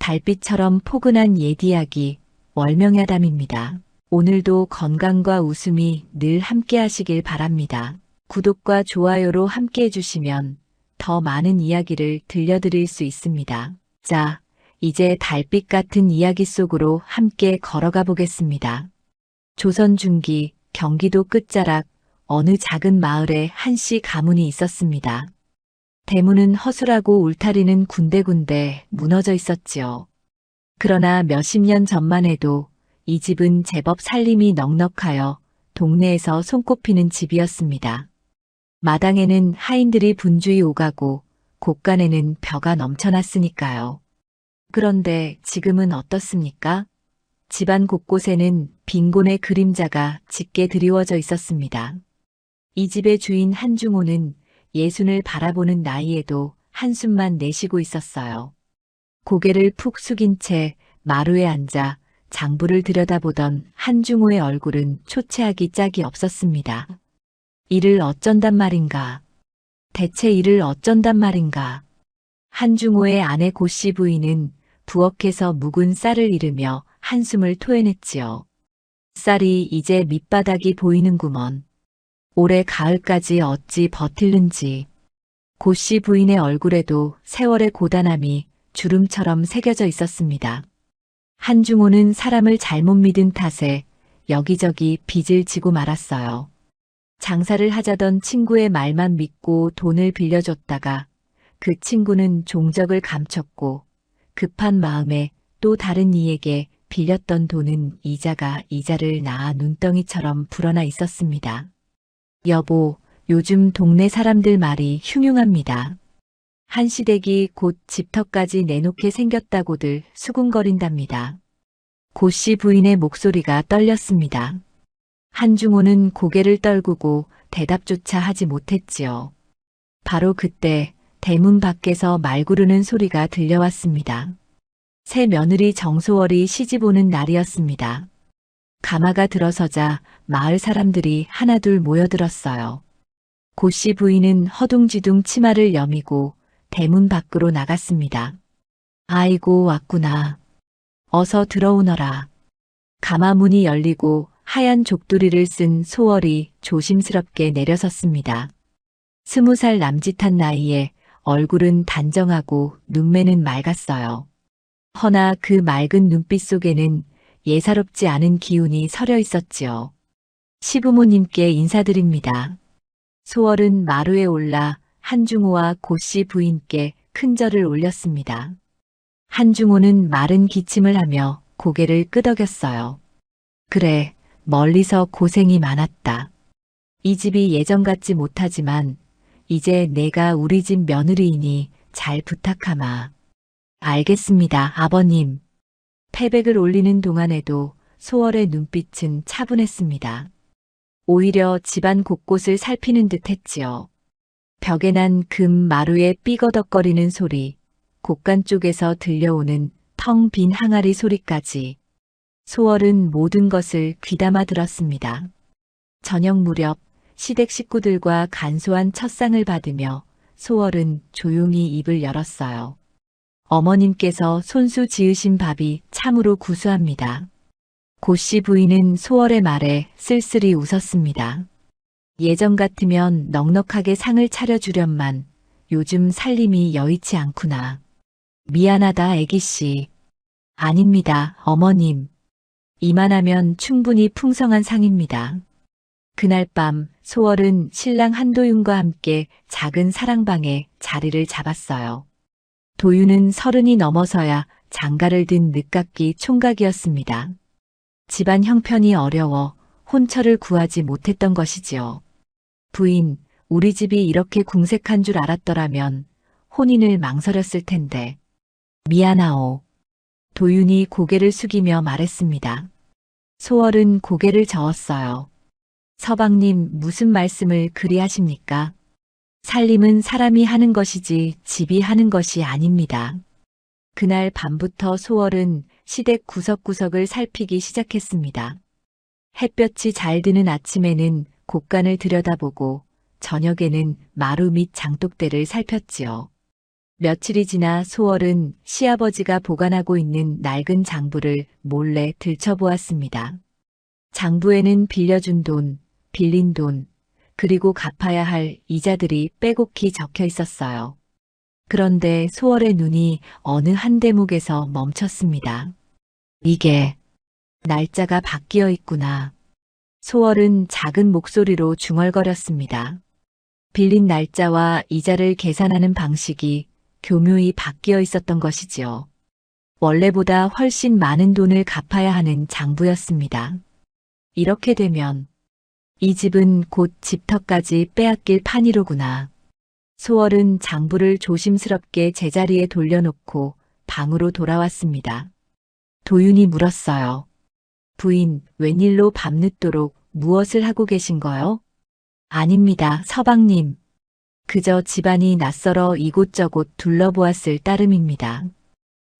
달빛처럼 포근한 옛 이야기, 월명야담입니다. 오늘도 건강과 웃음이 늘 함께 하시길 바랍니다. 구독과 좋아요로 함께 해주시면 더 많은 이야기를 들려드릴 수 있습니다. 자, 이제 달빛 같은 이야기 속으로 함께 걸어가 보겠습니다. 조선 중기 경기도 끝자락 어느 작은 마을에 한씨 가문이 있었습니다. 대문은 허술하고 울타리는 군데군데 무너져 있었지요. 그러나 몇십 년 전만 해도 이 집은 제법 살림이 넉넉하여 동네에서 손꼽히는 집이었습니다. 마당에는 하인들이 분주히 오가고 곳간에는 벼가 넘쳐났으니까요. 그런데 지금은 어떻습니까? 집안 곳곳에는 빈곤의 그림자가 짙게 드리워져 있었습니다. 이 집의 주인 한중호는 예순을 바라보는 나이에도 한숨만 내쉬고 있었어요. 고개를 푹 숙인 채 마루에 앉아 장부를 들여다보던 한중호의 얼굴은 초췌하기 짝이 없었습니다. 이를 어쩐단 말인가? 대체 이를 어쩐단 말인가? 한중호의 아내 고씨 부인은 부엌에서 묵은 쌀을 이르며 한숨을 토해냈지요. 쌀이 이제 밑바닥이 보이는구먼. 올해 가을까지 어찌 버틸는지. 고씨 부인의 얼굴에도 세월의 고단함이 주름처럼 새겨져 있었습니다. 한중호는 사람을 잘못 믿은 탓에 여기저기 빚을 지고 말았어요. 장사를 하자던 친구의 말만 믿고 돈을 빌려줬다가 그 친구는 종적을 감췄고 급한 마음에 또 다른 이에게 빌렸던 돈은 이자가 이자를 낳아 눈덩이처럼 불어나 있었습니다. 여보, 요즘 동네 사람들 말이 흉흉합니다. 한시댁이 곧 집터까지 내놓게 생겼다고들 수군거린답니다. 고씨 부인의 목소리가 떨렸습니다. 한중호는 고개를 떨구고 대답조차 하지 못했지요. 바로 그때 대문 밖에서 말 구르는 소리가 들려왔습니다. 새 며느리 정소월이 시집오는 날이었습니다. 가마가 들어서자 마을 사람들이 하나둘 모여들었어요. 고씨 부인은 허둥지둥 치마를 여미고 대문 밖으로 나갔습니다. 아이고 왔구나. 어서 들어오너라. 가마 문이 열리고 하얀 족두리를 쓴 소월이 조심스럽게 내려섰습니다. 20살 남짓한 나이에 얼굴은 단정하고 눈매는 맑았어요. 허나 그 맑은 눈빛 속에는 예사롭지 않은 기운이 서려 있었지요. 시부모님께 인사드립니다. 소월은 마루에 올라 한중호와 고씨 부인께 큰 절을 올렸습니다. 한중호는 마른 기침을 하며 고개를 끄덕였어요. 그래, 멀리서 고생이 많았다. 이 집이 예전 같지 못하지만 이제 내가 우리 집 며느리이니 잘 부탁하마. 알겠습니다, 아버님. 패백을 올리는 동안에도 소월의 눈빛은 차분했습니다. 오히려 집안 곳곳을 살피는 듯 했지요. 벽에 난 금 마루에 삐거덕거리는 소리, 곳간 쪽에서 들려오는 텅 빈 항아리 소리까지 소월은 모든 것을 귀담아 들었습니다. 저녁 무렵 시댁 식구들과 간소한 첫상을 받으며 소월은 조용히 입을 열었어요. 어머님께서 손수 지으신 밥이 참으로 구수합니다. 고씨 부인은 소월의 말에 쓸쓸히 웃었습니다. 예전 같으면 넉넉하게 상을 차려주련만 요즘 살림이 여의치 않구나. 미안하다 애기씨. 아닙니다, 어머님. 이만하면 충분히 풍성한 상입니다. 그날 밤 소월은 신랑 한도윤과 함께 작은 사랑방에 자리를 잡았어요. 도윤은 30이 넘어서야 장가를 든 늦깎이 총각이었습니다. 집안 형편이 어려워 혼처를 구하지 못했던 것이지요. 부인, 우리 집이 이렇게 궁색한 줄 알았더라면 혼인을 망설였을 텐데. 미안하오. 도윤이 고개를 숙이며 말했습니다. 소월은 고개를 저었어요. 서방님 무슨 말씀을 그리 하십니까? 살림은 사람이 하는 것이지 집이 하는 것이 아닙니다. 그날 밤부터 소월은 시댁 구석구석을 살피기 시작했습니다. 햇볕이 잘 드는 아침에는 곳간을 들여다보고 저녁에는 마루 및 장독대를 살폈지요. 며칠이 지나 소월은 시아버지가 보관하고 있는 낡은 장부를 몰래 들춰보았습니다. 장부에는 빌려준 돈, 빌린 돈, 그리고 갚아야 할 이자들이 빼곡히 적혀 있었어요. 그런데 소월의 눈이 어느 한 대목에서 멈췄습니다. 이게 날짜가 바뀌어 있구나. 소월은 작은 목소리로 중얼거렸습니다. 빌린 날짜와 이자를 계산하는 방식이 교묘히 바뀌어 있었던 것이지요. 원래보다 훨씬 많은 돈을 갚아야 하는 장부였습니다. 이렇게 되면 이 집은 곧 집터까지 빼앗길 판이로구나. 소월은 장부를 조심스럽게 제자리에 돌려놓고 방으로 돌아왔습니다. 도윤이 물었어요. 부인, 웬일로 밤늦도록 무엇을 하고 계신 거요? 아닙니다, 서방님. 그저 집안이 낯설어 이곳저곳 둘러보았을 따름입니다.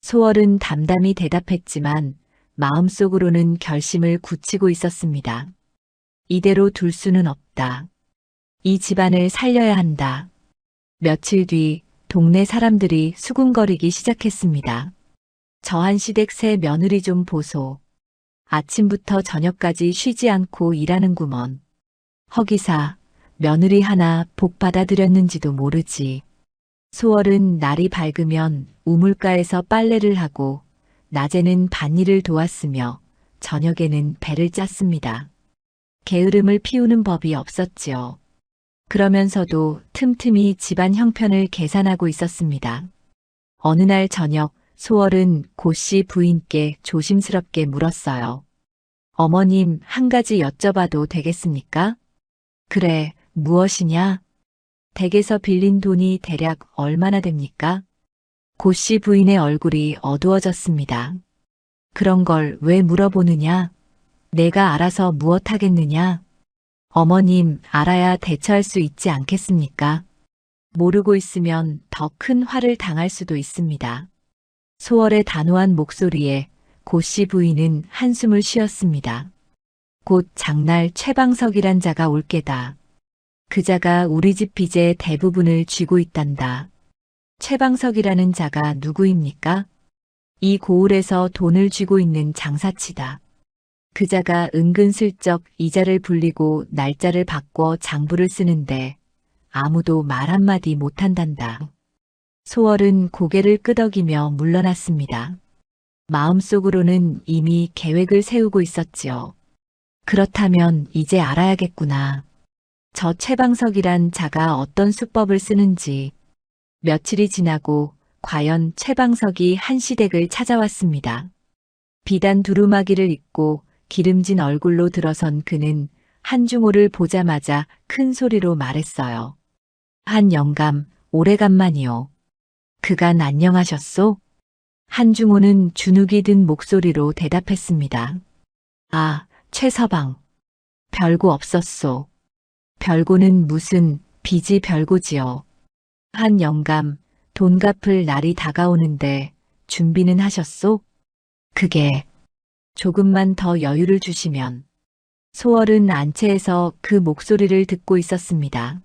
소월은 담담히 대답했지만 마음속으로는 결심을 굳히고 있었습니다. 이대로 둘 수는 없다. 이 집안을 살려야 한다. 며칠 뒤 동네 사람들이 수군거리기 시작했습니다. 저 한시댁 새 며느리 좀 보소. 아침부터 저녁까지 쉬지 않고 일하는구먼. 허기사, 며느리 하나 복 받아들였는지도 모르지. 소월은 날이 밝으면 우물가에서 빨래를 하고 낮에는 밭일을 도왔으며 저녁에는 배를 짰습니다. 게으름을 피우는 법이 없었지요. 그러면서도 틈틈이 집안 형편을 계산하고 있었습니다. 어느 날 저녁 소월은 고씨 부인께 조심스럽게 물었어요. 어머님, 한 가지 여쭤봐도 되겠습니까? 그래, 무엇이냐? 댁에서 빌린 돈이 대략 얼마나 됩니까? 고씨 부인의 얼굴이 어두워졌습니다. 그런 걸 왜 물어보느냐? 내가 알아서 무엇하겠느냐? 어머님, 알아야 대처할 수 있지 않겠습니까? 모르고 있으면 더 큰 화를 당할 수도 있습니다. 소월의 단호한 목소리에 고씨 부인은 한숨을 쉬었습니다. 곧 장날 최방석이란 자가 올 게다. 그 자가 우리 집 빚의 대부분을 쥐고 있단다. 최방석이라는 자가 누구입니까? 이 고을에서 돈을 쥐고 있는 장사치다. 그 자가 은근슬쩍 이자를 불리고 날짜를 바꿔 장부를 쓰는데 아무도 말 한마디 못한단다. 소월은 고개를 끄덕이며 물러났습니다. 마음속으로는 이미 계획을 세우고 있었지요. 그렇다면 이제 알아야겠구나. 저 최방석이란 자가 어떤 수법을 쓰는지. 며칠이 지나고 과연 최방석이 한시댁을 찾아왔습니다. 비단 두루마기를 입고 기름진 얼굴로 들어선 그는 한중호를 보자마자 큰 소리로 말했어요. 한 영감, 오래간만이요. 그간 안녕하셨소? 한중호는 주눅이 든 목소리로 대답했습니다. 아, 최서방. 별고 없었소. 별고는 무슨 빚이 별고지요. 한 영감, 돈 갚을 날이 다가오는데 준비는 하셨소? 그게 조금만 더 여유를 주시면. 소월은 안채에서 그 목소리를 듣고 있었습니다.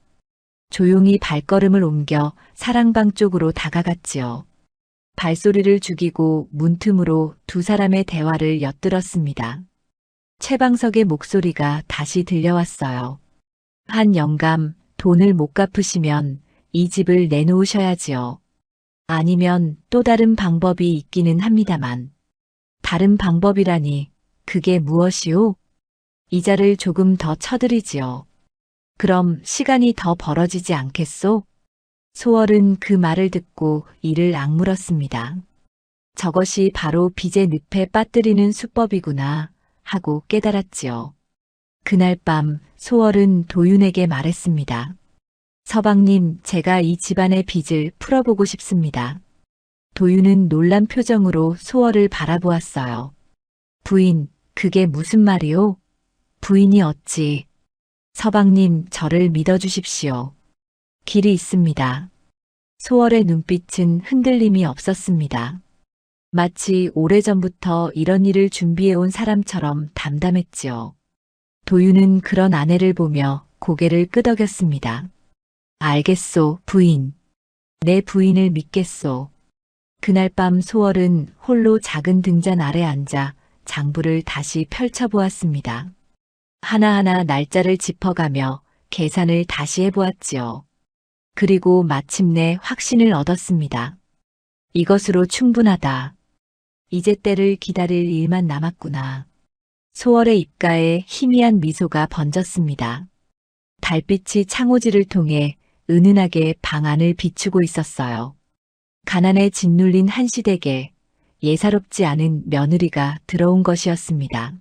조용히 발걸음을 옮겨 사랑방 쪽으로 다가갔지요. 발소리를 죽이고 문틈으로 두 사람의 대화를 엿들었습니다. 최방석의 목소리가 다시 들려왔어요. 한 영감, 돈을 못 갚으시면 이 집을 내놓으셔야지요. 아니면 또 다른 방법이 있기는 합니다만. 다른 방법이라니 그게 무엇이오? 이자를 조금 더 쳐드리지요. 그럼 시간이 더 벌어지지 않겠소? 소월은 그 말을 듣고 이를 악물었습니다. 저것이 바로 빚의 늪에 빠뜨리는 수법이구나 하고 깨달았지요. 그날 밤 소월은 도윤에게 말했습니다. 서방님, 제가 이 집안의 빚을 풀어보고 싶습니다. 도윤은 놀란 표정으로 소월을 바라보았어요. 부인, 그게 무슨 말이오? 부인이 어찌? 서방님, 저를 믿어주십시오. 길이 있습니다. 소월의 눈빛은 흔들림이 없었습니다. 마치 오래전부터 이런 일을 준비해온 사람처럼 담담했지요. 도윤은 그런 아내를 보며 고개를 끄덕였습니다. 알겠소, 부인. 내 부인을 믿겠소. 그날 밤 소월은 홀로 작은 등잔 아래 앉아 장부를 다시 펼쳐보았습니다. 하나하나 날짜를 짚어가며 계산을 다시 해보았지요. 그리고 마침내 확신을 얻었습니다. 이것으로 충분하다. 이제 때를 기다릴 일만 남았구나. 소월의 입가에 희미한 미소가 번졌습니다. 달빛이 창호지를 통해 은은하게 방 안을 비추고 있었어요. 가난에 짓눌린 한 시댁에 예사롭지 않은 며느리가 들어온 것이었습니다.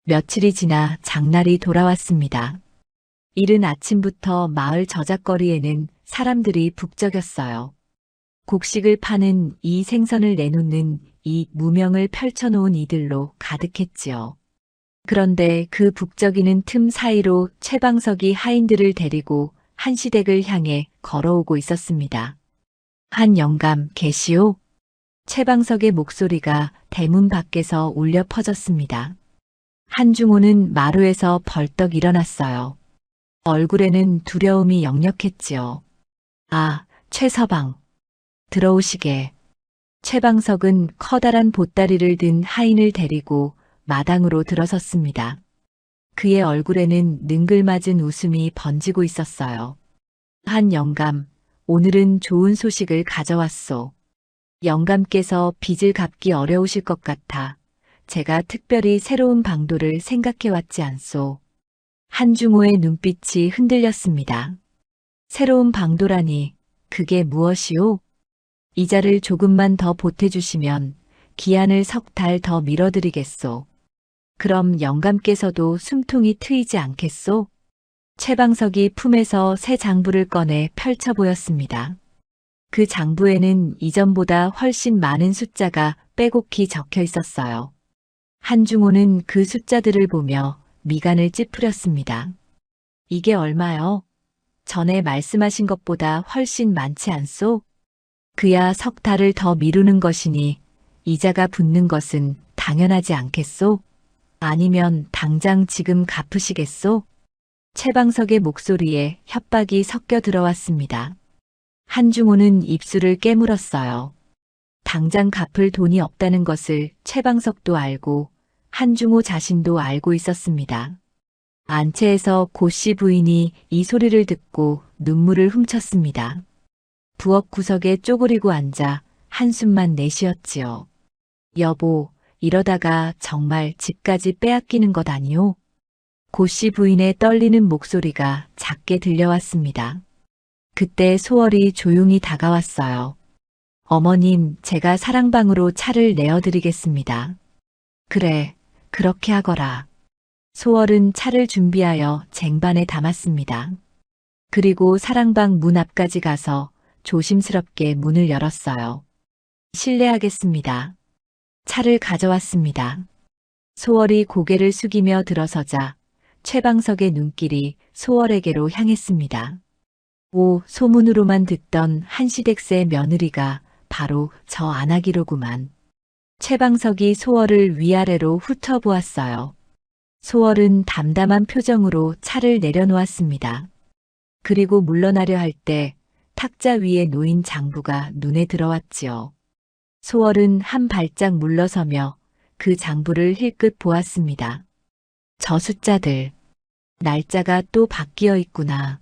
며칠이 지나 장날이 돌아왔습니다. 이른 아침부터 마을 저작거리에는 사람들이 북적였어요. 곡식을 파는 이 생선을 내놓는 이 무명을 펼쳐놓은 이들로 가득했지요. 그런데 그 북적이는 틈 사이로 최방석이 하인들을 데리고 한 시댁을 향해 걸어오고 있었습니다. 한 영감 계시오? 최방석의 목소리가 대문 밖에서 울려 퍼졌습니다. 한중호는 마루에서 벌떡 일어났어요. 얼굴에는 두려움이 역력했지요. 아, 최서방. 들어오시게. 최방석은 커다란 보따리를 든 하인을 데리고 마당으로 들어섰습니다. 그의 얼굴에는 능글맞은 웃음이 번지고 있었어요. 한 영감, 오늘은 좋은 소식을 가져왔소. 영감께서 빚을 갚기 어려우실 것 같아 제가 특별히 새로운 방도를 생각해왔지 않소. 한중호의 눈빛이 흔들렸습니다. 새로운 방도라니 그게 무엇이오? 이자를 조금만 더 보태주시면 기한을 석 달 더 미뤄드리겠소. 그럼 영감께서도 숨통이 트이지 않겠소? 최방석이 품에서 새 장부를 꺼내 펼쳐 보였습니다. 그 장부에는 이전보다 훨씬 많은 숫자가 빼곡히 적혀 있었어요. 한중호는 그 숫자들을 보며 미간을 찌푸렸습니다. 이게 얼마요? 전에 말씀하신 것보다 훨씬 많지 않소? 그야 석 달을 더 미루는 것이니 이자가 붙는 것은 당연하지 않겠소? 아니면 당장 지금 갚으시겠소? 최방석의 목소리에 협박이 섞여 들어왔습니다. 한중호는 입술을 깨물었어요. 당장 갚을 돈이 없다는 것을 최방석도 알고 한중호 자신도 알고 있었습니다. 안채에서 고씨 부인이 이 소리를 듣고 눈물을 훔쳤습니다. 부엌 구석에 쪼그리고 앉아 한숨만 내쉬었지요. 여보, 이러다가 정말 집까지 빼앗기는 것 아니오? 고씨 부인의 떨리는 목소리가 작게 들려왔습니다. 그때 소월이 조용히 다가왔어요. 어머님, 제가 사랑방으로 차를 내어드리겠습니다. 그래, 그렇게 하거라. 소월은 차를 준비하여 쟁반에 담았습니다. 그리고 사랑방 문 앞까지 가서 조심스럽게 문을 열었어요. 실례하겠습니다. 차를 가져왔습니다. 소월이 고개를 숙이며 들어서자 최방석의 눈길이 소월에게로 향했습니다. 오, 소문으로만 듣던 한시댁새 며느리가 바로 저 안하기로구만. 최방석이 소월을 위아래로 훑어보았어요. 소월은 담담한 표정으로 차를 내려놓았습니다. 그리고 물러나려 할 때 탁자 위에 놓인 장부가 눈에 들어왔지요. 소월은 한 발짝 물러서며 그 장부를 힐끗 보았습니다. 저 숫자들, 날짜가 또 바뀌어 있구나.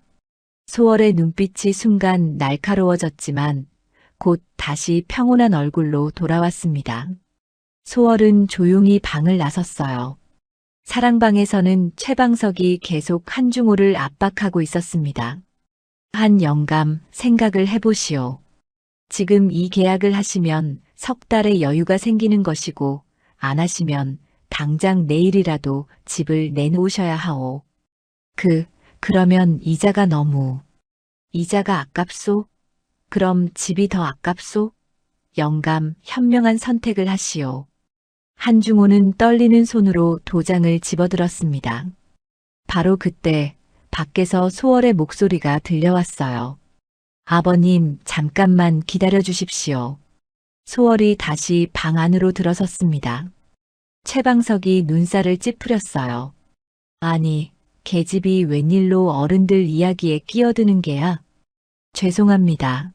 소월의 눈빛이 순간 날카로워졌지만 곧 다시 평온한 얼굴로 돌아왔습니다. 소월은 조용히 방을 나섰어요. 사랑방에서는 최방석이 계속 한중호를 압박하고 있었습니다. 한 영감, 생각을 해보시오. 지금 이 계약을 하시면 석 달의 여유가 생기는 것이고 안 하시면 당장 내일이라도 집을 내놓으셔야 하오. 그러면 이자가 이자가 아깝소? 그럼 집이 더 아깝소? 영감, 현명한 선택을 하시오. 한중호는 떨리는 손으로 도장을 집어들었습니다. 바로 그때 밖에서 소월의 목소리가 들려왔어요. 아버님, 잠깐만 기다려 주십시오. 소월이 다시 방 안으로 들어섰습니다. 최방석이 눈살을 찌푸렸어요. 아니, 계집이 웬일로 어른들 이야기에 끼어드는 게야? 죄송합니다.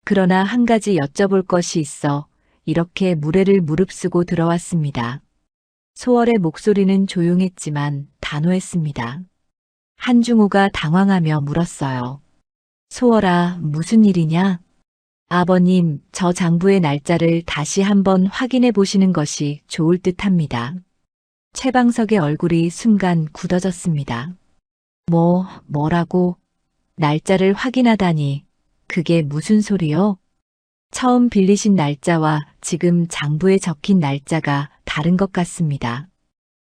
그러나 한 가지 여쭤볼 것이 있어 이렇게 무례를 무릅쓰고 들어왔습니다. 소월의 목소리는 조용했지만 단호했습니다. 한중호가 당황하며 물었어요. 소월아, 무슨 일이냐? 아버님, 저 장부의 날짜를 다시 한번 확인해 보시는 것이 좋을 듯합니다. 최방석의 얼굴이 순간 굳어졌습니다. 뭐라고? 날짜를 확인하다니, 그게 무슨 소리요? 처음 빌리신 날짜와 지금 장부에 적힌 날짜가 다른 것 같습니다.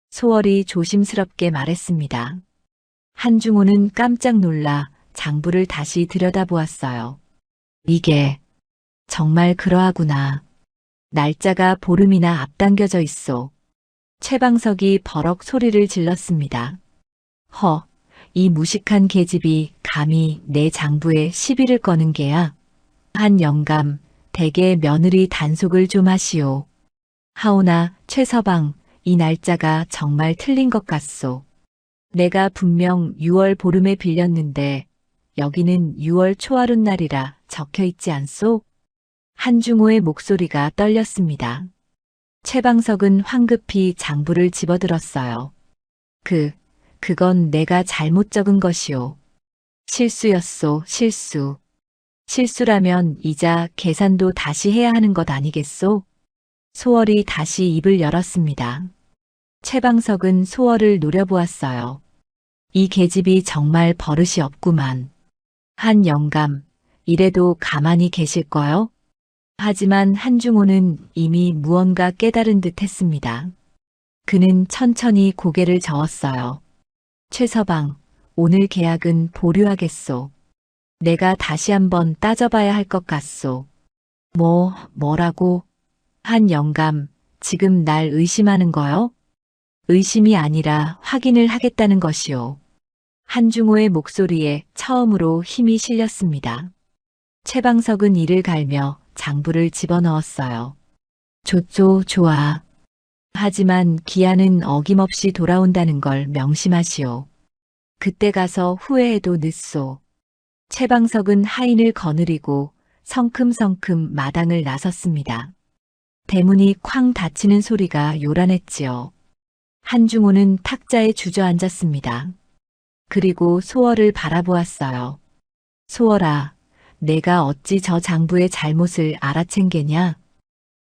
소월이 조심스럽게 말했습니다. 한중호는 깜짝 놀라 장부를 다시 들여다보았어요. 이게 정말 그러하구나. 날짜가 보름이나 앞당겨져 있어. 최방석이 버럭 소리를 질렀습니다. 이 무식한 계집이 감히 내 장부에 시비를 거는 게야. 한 영감, 대개 며느리 단속을 좀 하시오. 하오나 최서방, 이 날짜가 정말 틀린 것 같소. 내가 분명 6월 보름에 빌렸는데 여기는 6월 초하룻날이라 적혀 있지 않소? 한중호의 목소리가 떨렸습니다. 최방석은 황급히 장부를 집어들었어요. 그건 내가 잘못 적은 것이오. 실수였소, 실수. 실수라면 이자 계산도 다시 해야 하는 것 아니겠소? 소월이 다시 입을 열었습니다. 최방석은 소월을 노려보았어요. 이 계집이 정말 버릇이 없구만. 한 영감, 이래도 가만히 계실 거요? 하지만 한중호는 이미 무언가 깨달은 듯 했습니다. 그는 천천히 고개를 저었어요. 최서방, 오늘 계약은 보류하겠소. 내가 다시 한번 따져봐야 할 것 같소. 뭐라고? 한 영감, 지금 날 의심하는 거요? 의심이 아니라 확인을 하겠다는 것이오. 한중호의 목소리에 처음으로 힘이 실렸습니다. 최방석은 이를 갈며 장부를 집어넣었어요. 좋아. 하지만 기한은 어김없이 돌아온다는 걸 명심하시오. 그때 가서 후회해도 늦소. 최방석은 하인을 거느리고 성큼성큼 마당을 나섰습니다. 대문이 쾅 닫히는 소리가 요란했지요. 한중호는 탁자에 주저앉았습니다. 그리고 소월을 바라보았어요. 소월아, 내가 어찌 저 장부의 잘못을 알아챈게냐?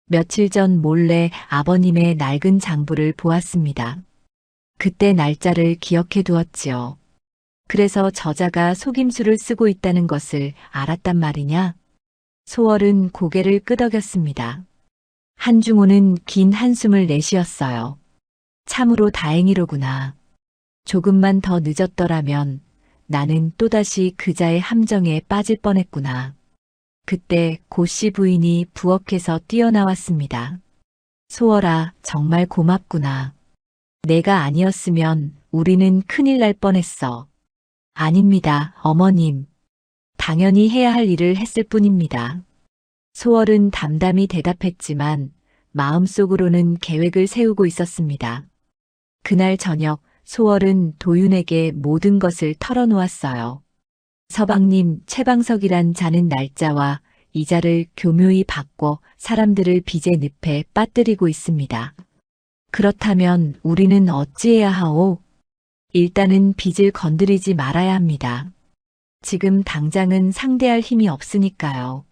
며칠 전 몰래 아버님의 낡은 장부를 보았습니다. 그때 날짜를 기억해 두었지요. 그래서 저자가 속임수를 쓰고 있다는 것을 알았단 말이냐? 소월은 고개를 끄덕였습니다. 한중호는 긴 한숨을 내쉬었어요. 참으로 다행이로구나. 조금만 더 늦었더라면 나는 또다시 그자의 함정에 빠질 뻔했구나. 그때 고씨 부인이 부엌에서 뛰어나왔습니다. 소월아, 정말 고맙구나. 내가 아니었으면 우리는 큰일 날 뻔했어. 아닙니다, 어머님. 당연히 해야 할 일을 했을 뿐입니다. 소월은 담담히 대답했지만 마음속으로는 계획을 세우고 있었습니다. 그날 저녁 소월은 도윤에게 모든 것을 털어놓았어요. 서방님, 최방석이란 자는 날짜와 이자를 교묘히 바꿔 사람들을 빚의 늪에 빠뜨리고 있습니다. 그렇다면 우리는 어찌해야 하오? 일단은 빚을 건드리지 말아야 합니다. 지금 당장은 상대할 힘이 없으니까요.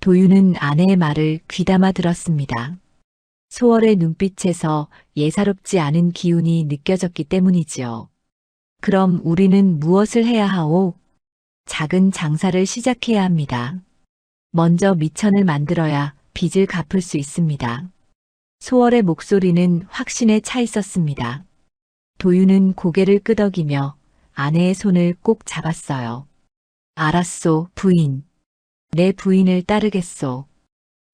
도윤은 아내의 말을 귀담아 들었습니다. 소월의 눈빛에서 예사롭지 않은 기운이 느껴졌기 때문이지요. 그럼 우리는 무엇을 해야 하오? 작은 장사를 시작해야 합니다. 먼저 미천을 만들어야 빚을 갚을 수 있습니다. 소월의 목소리는 확신에 차 있었습니다. 도윤은 고개를 끄덕이며 아내의 손을 꼭 잡았어요. 알았소, 부인. 내 부인을 따르겠소.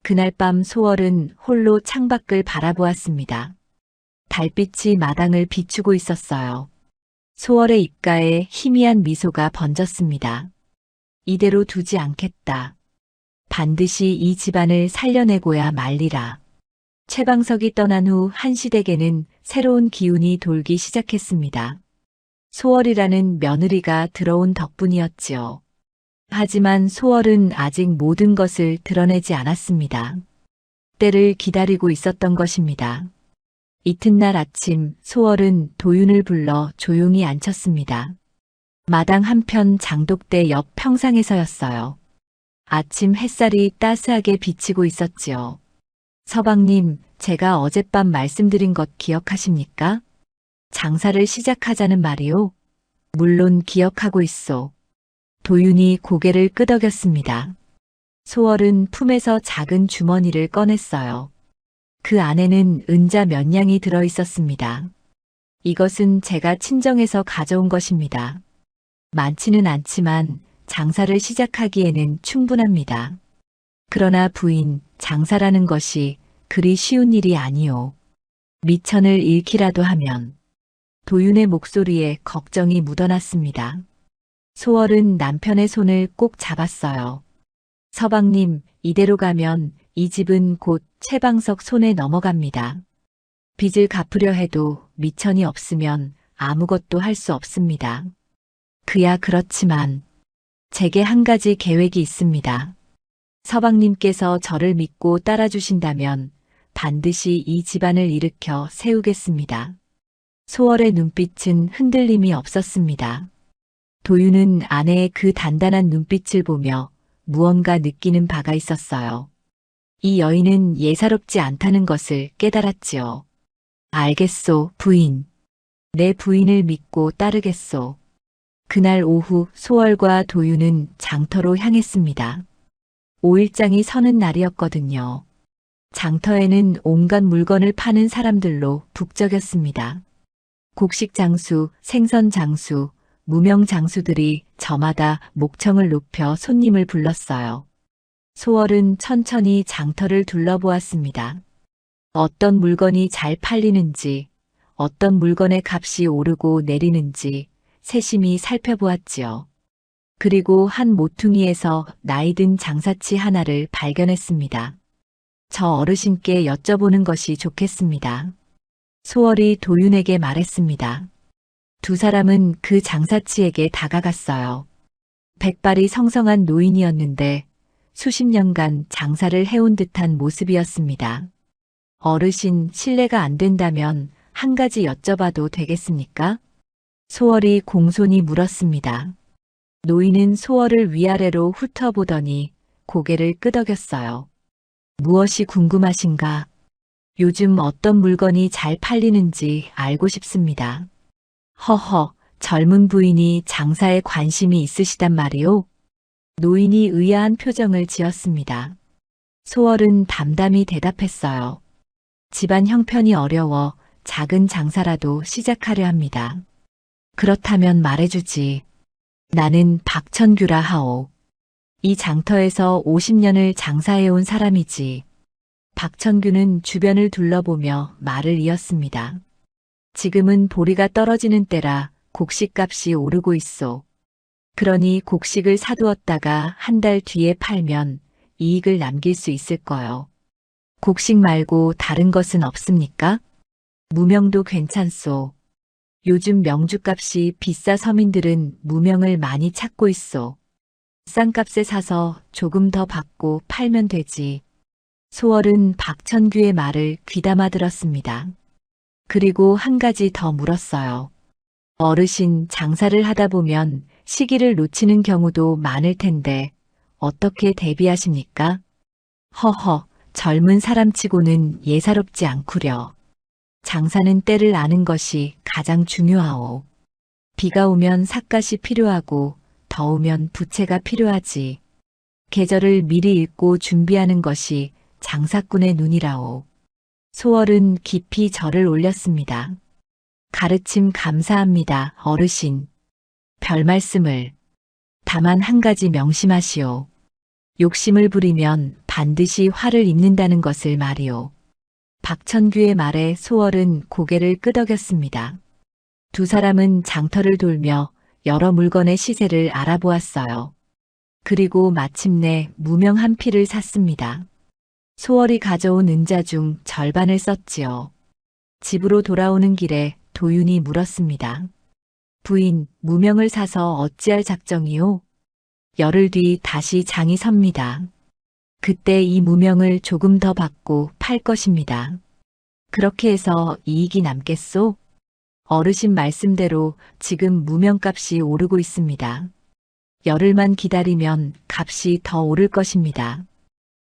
그날 밤 소월은 홀로 창밖을 바라보았습니다. 달빛이 마당을 비추고 있었어요. 소월의 입가에 희미한 미소가 번졌습니다. 이대로 두지 않겠다. 반드시 이 집안을 살려내고야 말리라. 최방석이 떠난 후 한시댁에는 새로운 기운이 돌기 시작했습니다. 소월이라는 며느리가 들어온 덕분이었지요. 하지만 소월은 아직 모든 것을 드러내지 않았습니다. 때를 기다리고 있었던 것입니다. 이튿날 아침 소월은 도윤을 불러 조용히 앉혔습니다. 마당 한편 장독대 옆 평상에서였어요. 아침 햇살이 따스하게 비치고 있었지요. 서방님, 제가 어젯밤 말씀드린 것 기억하십니까? 장사를 시작하자는 말이요. 물론 기억하고 있소. 도윤이 고개를 끄덕였습니다. 소월은 품에서 작은 주머니를 꺼냈어요. 그 안에는 은자 몇 냥이 들어 있었습니다. 이것은 제가 친정에서 가져온 것입니다. 많지는 않지만 장사를 시작하기에는 충분합니다. 그러나 부인, 장사라는 것이 그리 쉬운 일이 아니오. 미천을 잃기라도 하면. 도윤의 목소리에 걱정이 묻어났습니다. 소월은 남편의 손을 꼭 잡았어요. 서방님, 이대로 가면 이 집은 곧 최방석 손에 넘어갑니다. 빚을 갚으려 해도 미천이 없으면 아무것도 할 수 없습니다. 그야 그렇지만 제게 한 가지 계획이 있습니다. 서방님께서 저를 믿고 따라주신다면 반드시 이 집안을 일으켜 세우겠습니다. 소월의 눈빛은 흔들림이 없었습니다. 도윤은 아내의 그 단단한 눈빛을 보며 무언가 느끼는 바가 있었어요. 이 여인은 예사롭지 않다는 것을 깨달았지요. 알겠소, 부인. 내 부인을 믿고 따르겠소. 그날 오후 소월과 도윤은 장터로 향했습니다. 5일장이 서는 날이었거든요. 장터에는 온갖 물건을 파는 사람들로 북적였습니다. 곡식 장수, 생선 장수, 무명 장수들이 저마다 목청을 높여 손님을 불렀어요. 소월은 천천히 장터를 둘러보았습니다. 어떤 물건이 잘 팔리는지, 어떤 물건의 값이 오르고 내리는지 세심히 살펴보았지요. 그리고 한 모퉁이에서 나이든 장사치 하나를 발견했습니다. 저 어르신께 여쭤보는 것이 좋겠습니다. 소월이 도윤에게 말했습니다. 두 사람은 그 장사치에게 다가갔어요. 백발이 성성한 노인이었는데 수십 년간 장사를 해온 듯한 모습이었습니다. 어르신, 실례가 안 된다면 한 가지 여쭤봐도 되겠습니까? 소월이 공손히 물었습니다. 노인은 소월을 위아래로 훑어보더니 고개를 끄덕였어요. 무엇이 궁금하신가? 요즘 어떤 물건이 잘 팔리는지 알고 싶습니다. 허허, 젊은 부인이 장사에 관심이 있으시단 말이오? 노인이 의아한 표정을 지었습니다. 소월은 담담히 대답했어요. 집안 형편이 어려워 작은 장사라도 시작하려 합니다. 그렇다면 말해주지. 나는 박천규라 하오. 이 장터에서 50년을 장사해온 사람이지. 박천규는 주변을 둘러보며 말을 이었습니다. 지금은 보리가 떨어지는 때라 곡식값이 오르고 있소. 그러니 곡식을 사두었다가 한 달 뒤에 팔면 이익을 남길 수 있을 거요. 곡식 말고 다른 것은 없습니까? 무명도 괜찮소. 요즘 명주값이 비싸 서민들은 무명을 많이 찾고 있소. 싼 값에 사서 조금 더 받고 팔면 되지. 소월은 박천규의 말을 귀담아 들었습니다. 그리고 한 가지 더 물었어요. 어르신, 장사를 하다 보면 시기를 놓치는 경우도 많을 텐데 어떻게 대비하십니까? 허허, 젊은 사람치고는 예사롭지 않구려. 장사는 때를 아는 것이 가장 중요하오. 비가 오면 삿갓이 필요하고 더우면 부채가 필요하지. 계절을 미리 읽고 준비하는 것이 장사꾼의 눈이라오. 소월은 깊이 절을 올렸습니다. 가르침 감사합니다, 어르신. 별 말씀을. 다만 한 가지 명심하시오. 욕심을 부리면 반드시 화를 입는다는 것을 말이오. 박천규의 말에 소월은 고개를 끄덕였습니다. 두 사람은 장터를 돌며 여러 물건의 시세를 알아보았어요. 그리고 마침내 무명 한 피를 샀습니다. 소월이 가져온 은자 중 절반을 썼지요. 집으로 돌아오는 길에 도윤이 물었습니다. 부인, 무명을 사서 어찌할 작정이오? 열흘 뒤 다시 장이 섭니다. 그때 이 무명을 조금 더 받고 팔 것입니다. 그렇게 해서 이익이 남겠소? 어르신 말씀대로 지금 무명값이 오르고 있습니다. 열흘만 기다리면 값이 더 오를 것입니다.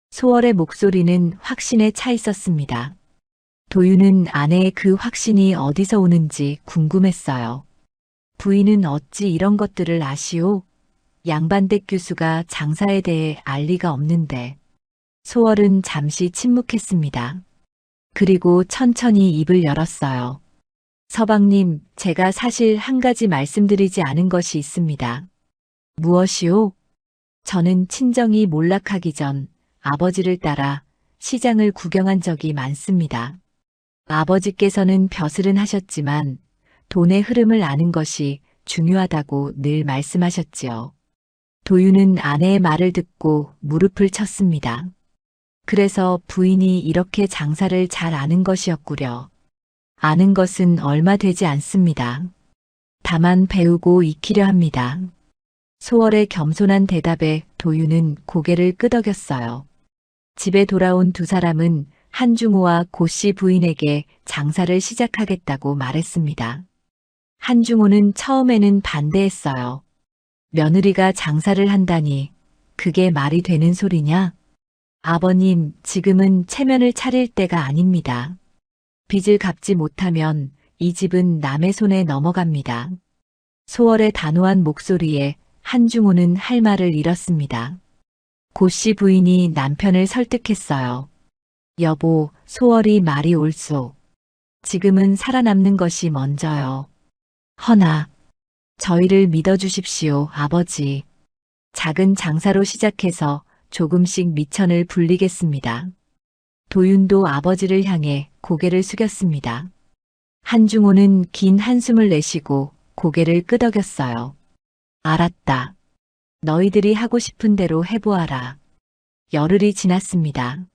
소월의 목소리는 확신에 차 있었습니다. 도윤은 아내의 그 확신이 어디서 오는지 궁금했어요. 부인은 어찌 이런 것들을 아시오? 양반댁 교수가 장사에 대해 알 리가 없는데. 소월은 잠시 침묵했습니다. 그리고 천천히 입을 열었어요. 서방님, 제가 사실 한 가지 말씀드리지 않은 것이 있습니다. 무엇이오? 저는 친정이 몰락하기 전 아버지를 따라 시장을 구경한 적이 많습니다. 아버지께서는 벼슬은 하셨지만 돈의 흐름을 아는 것이 중요하다고 늘 말씀하셨지요. 도윤은 아내의 말을 듣고 무릎을 쳤습니다. 그래서 부인이 이렇게 장사를 잘 아는 것이었구려. 아는 것은 얼마 되지 않습니다. 다만 배우고 익히려 합니다. 소월의 겸손한 대답에 도윤은 고개를 끄덕였어요. 집에 돌아온 두 사람은 한중호와 고씨 부인에게 장사를 시작하겠다고 말했습니다. 한중호는 처음에는 반대했어요. 며느리가 장사를 한다니 그게 말이 되는 소리냐? 아버님, 지금은 체면을 차릴 때가 아닙니다. 빚을 갚지 못하면 이 집은 남의 손에 넘어갑니다. 소월의 단호한 목소리에 한중호는 할 말을 잃었습니다. 고씨 부인이 남편을 설득했어요. 여보, 소월이 말이 옳소. 지금은 살아남는 것이 먼저요. 허나, 저희를 믿어주십시오, 아버지. 작은 장사로 시작해서 조금씩 미천을 불리겠습니다. 도윤도 아버지를 향해 고개를 숙였습니다. 한중호는 긴 한숨을 내쉬고 고개를 끄덕였어요. 알았다. 너희들이 하고 싶은 대로 해보아라. 열흘이 지났습니다.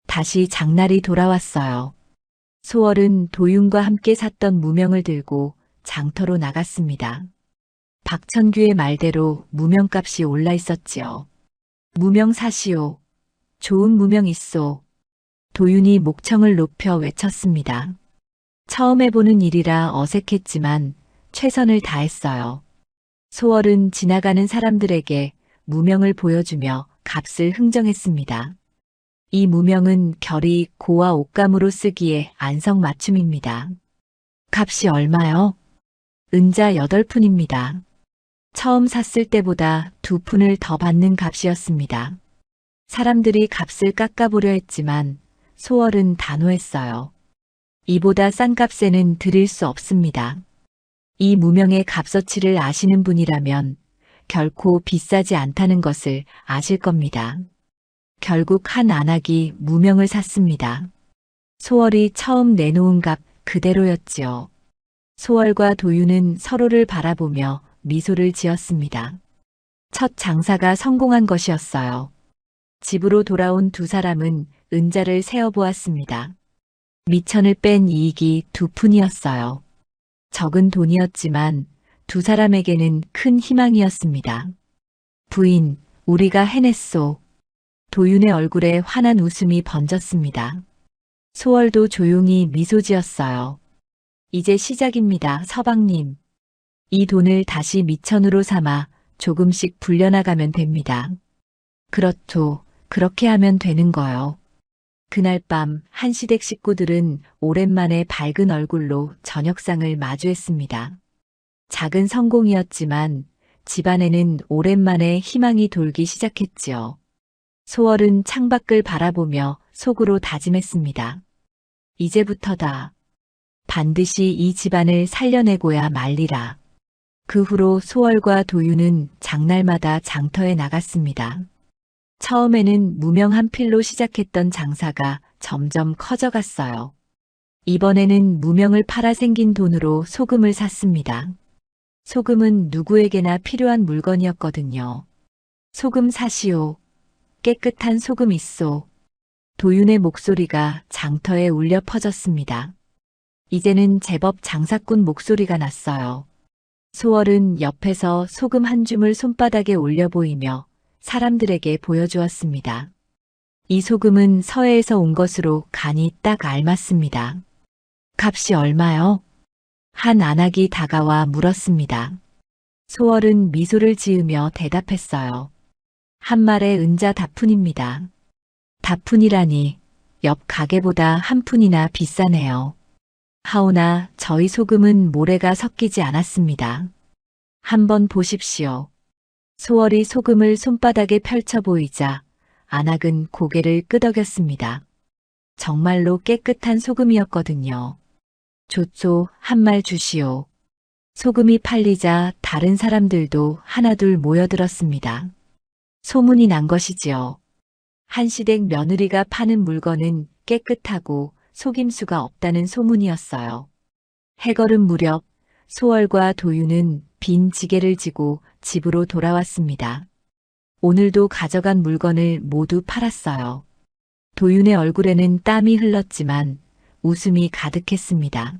다시 장날이 돌아왔어요. 소월은 도윤과 함께 샀던 무명을 들고 장터로 나갔습니다. 박천규의 말대로 무명값이 올라 있었지요. 무명 사시오. 좋은 무명 있소. 도윤이 목청을 높여 외쳤습니다. 처음 해보는 일이라 어색했지만 최선을 다했어요. 소월은 지나가는 사람들에게 무명을 보여주며 값을 흥정했습니다. 이 무명은 결이 고와 옥감으로 쓰기에 안성맞춤입니다. 값이 얼마요? 은자 8푼입니다. 처음 샀을 때보다 2푼을 더 받는 값이었습니다. 사람들이 값을 깎아보려 했지만 소월은 단호했어요. 이보다 싼 값에는 드릴 수 없습니다. 이 무명의 값어치를 아시는 분이라면 결코 비싸지 않다는 것을 아실 겁니다. 결국 한 안악이 무명을 샀습니다. 소월이 처음 내놓은 값 그대로였지요. 소월과 도윤은 서로를 바라보며 미소를 지었습니다. 첫 장사가 성공한 것이었어요. 집으로 돌아온 두 사람은 은자를 세어보았습니다. 미천을 뺀 이익이 2푼이었어요. 적은 돈이었지만 두 사람에게는 큰 희망이었습니다. 부인, 우리가 해냈소. 도윤의 얼굴에 환한 웃음이 번졌습니다. 소월도 조용히 미소 지었어요. 이제 시작입니다, 서방님. 이 돈을 다시 미천으로 삼아 조금씩 불려나가면 됩니다. 그렇죠. 그렇게 하면 되는 거요. 그날 밤 한시댁 식구들은 오랜만에 밝은 얼굴로 저녁상을 마주했습니다. 작은 성공이었지만 집안에는 오랜만에 희망이 돌기 시작했지요. 소월은 창밖을 바라보며 속으로 다짐했습니다. 이제부터다. 반드시 이 집안을 살려내고야 말리라. 그 후로 소월과 도윤은 장날마다 장터에 나갔습니다. 처음에는 무명 한 필로 시작했던 장사가 점점 커져갔어요. 이번에는 무명을 팔아 생긴 돈으로 소금을 샀습니다. 소금은 누구에게나 필요한 물건이었거든요. 소금 사시오. 깨끗한 소금 있소. 도윤의 목소리가 장터에 울려 퍼졌습니다. 이제는 제법 장사꾼 목소리가 났어요. 소월은 옆에서 소금 한 줌을 손바닥에 올려 보이며 사람들에게 보여주었습니다. 이 소금은 서해에서 온 것으로 간이 딱 알맞습니다. 값이 얼마요? 한 안악이 다가와 물었습니다. 소월은 미소를 지으며 대답했어요. 한 말에 은자 다푼입니다. 다푼이라니 옆 가게보다 한 푼이나 비싸네요. 하오나 저희 소금은 모래가 섞이지 않았습니다. 한번 보십시오. 소월이 소금을 손바닥에 펼쳐 보이자 안악은 고개를 끄덕였습니다. 정말로 깨끗한 소금이었거든요. 좋소, 한 말 주시오. 소금이 팔리자 다른 사람들도 하나둘 모여들었습니다. 소문이 난 것이지요. 한시댁 며느리가 파는 물건은 깨끗하고 속임수가 없다는 소문이었어요. 해걸음 무렵 소월과 도윤은 빈 지게를 지고 집으로 돌아왔습니다. 오늘도 가져간 물건을 모두 팔았어요. 도윤의 얼굴에는 땀이 흘렀지만 웃음이 가득했습니다.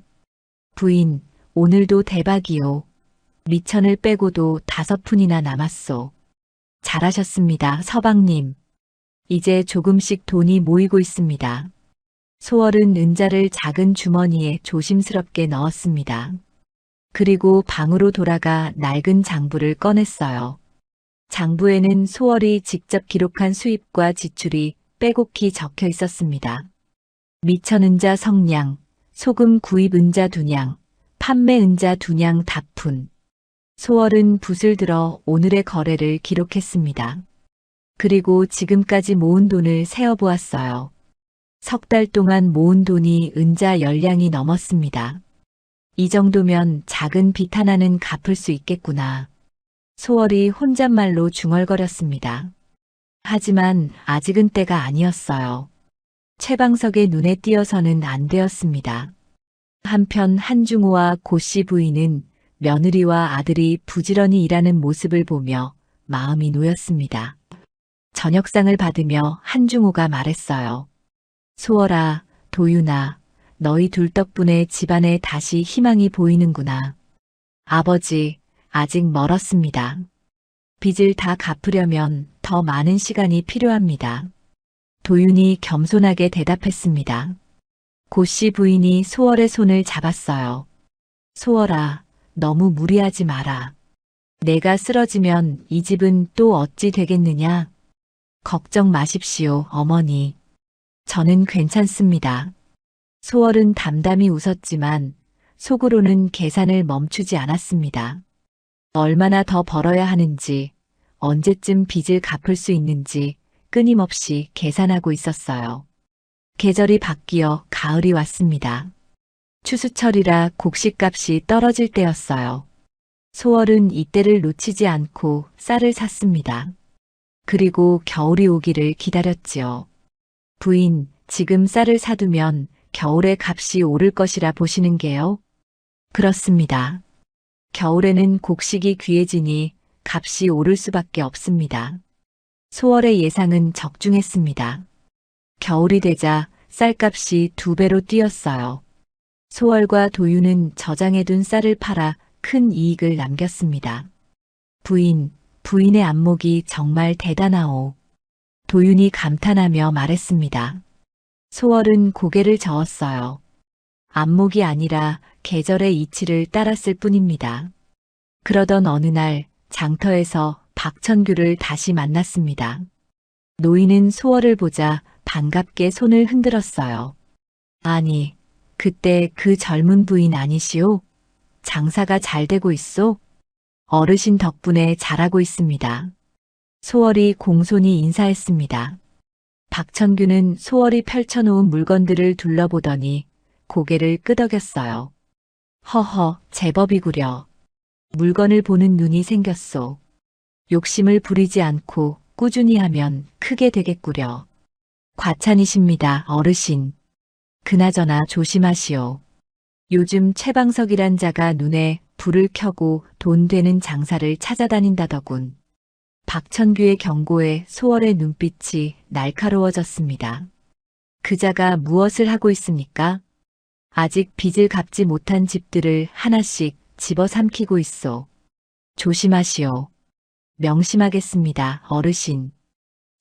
부인, 오늘도 대박이요. 미천을 빼고도 5푼이나 남았소. 잘하셨습니다, 서방님. 이제 조금씩 돈이 모이고 있습니다. 소월은 은자를 작은 주머니에 조심스럽게 넣었습니다. 그리고 방으로 돌아가 낡은 장부를 꺼냈어요. 장부에는 소월이 직접 기록한 수입과 지출이 빼곡히 적혀 있었습니다. 미천 은자 성량, 소금 구입 은자 2냥, 판매 은자 2냥 다푼. 소월은 붓을 들어 오늘의 거래를 기록했습니다. 그리고 지금까지 모은 돈을 세어보았어요. 3달 동안 모은 돈이 은자 10량이 넘었습니다. 이 정도면 작은 빚 하나는 갚을 수 있겠구나. 소월이 혼잣말로 중얼거렸습니다. 하지만 아직은 때가 아니었어요. 최방석의 눈에 띄어서는 안 되었습니다. 한편 한중호와 고씨 부인은 며느리와 아들이 부지런히 일하는 모습을 보며 마음이 놓였습니다. 저녁상을 받으며 한중호가 말했어요. 소월아, 도윤아, 너희 둘 덕분에 집안에 다시 희망이 보이는구나. 아버지, 아직 멀었습니다. 빚을 다 갚으려면 더 많은 시간이 필요합니다. 도윤이 겸손하게 대답했습니다. 고씨 부인이 소월의 손을 잡았어요. 소월아, 너무 무리하지 마라. 내가 쓰러지면 이 집은 또 어찌 되겠느냐? 걱정 마십시오, 어머니. 저는 괜찮습니다. 소월은 담담히 웃었지만 속으로는 계산을 멈추지 않았습니다. 얼마나 더 벌어야 하는지, 언제쯤 빚을 갚을 수 있는지 끊임없이 계산하고 있었어요. 계절이 바뀌어 가을이 왔습니다. 추수철이라 곡식값이 떨어질 때였어요. 소월은 이때를 놓치지 않고 쌀을 샀습니다. 그리고 겨울이 오기를 기다렸지요. 부인, 지금 쌀을 사두면 겨울에 값이 오를 것이라 보시는 게요? 그렇습니다. 겨울에는 곡식이 귀해지니 값이 오를 수밖에 없습니다. 소월의 예상은 적중했습니다. 겨울이 되자 쌀값이 2배로 뛰었어요. 소월과 도윤은 저장해둔 쌀을 팔아 큰 이익을 남겼습니다. 부인의 안목이 정말 대단하오. 도윤이 감탄하며 말했습니다. 소월은 고개를 저었어요. 안목이 아니라 계절의 이치를 따랐을 뿐입니다. 그러던 어느 날 장터에서 박천규를 다시 만났습니다. 노인은 소월을 보자 반갑게 손을 흔들었어요. 아니, 그때 그 젊은 부인 아니시오? 장사가 잘 되고 있소? 어르신 덕분에 잘하고 있습니다. 소월이 공손히 인사했습니다. 박천규는 소월이 펼쳐놓은 물건들을 둘러보더니 고개를 끄덕였어요. 허허, 제법이구려. 물건을 보는 눈이 생겼소. 욕심을 부리지 않고 꾸준히 하면 크게 되겠구려. 과찬이십니다, 어르신. 그나저나 조심하시오. 요즘 최방석이란 자가 눈에 불을 켜고 돈 되는 장사를 찾아다닌다더군. 박천규의 경고에 소월의 눈빛이 날카로워졌습니다. 그 자가 무엇을 하고 있습니까? 아직 빚을 갚지 못한 집들을 하나씩 집어삼키고 있소. 조심하시오. 명심하겠습니다, 어르신.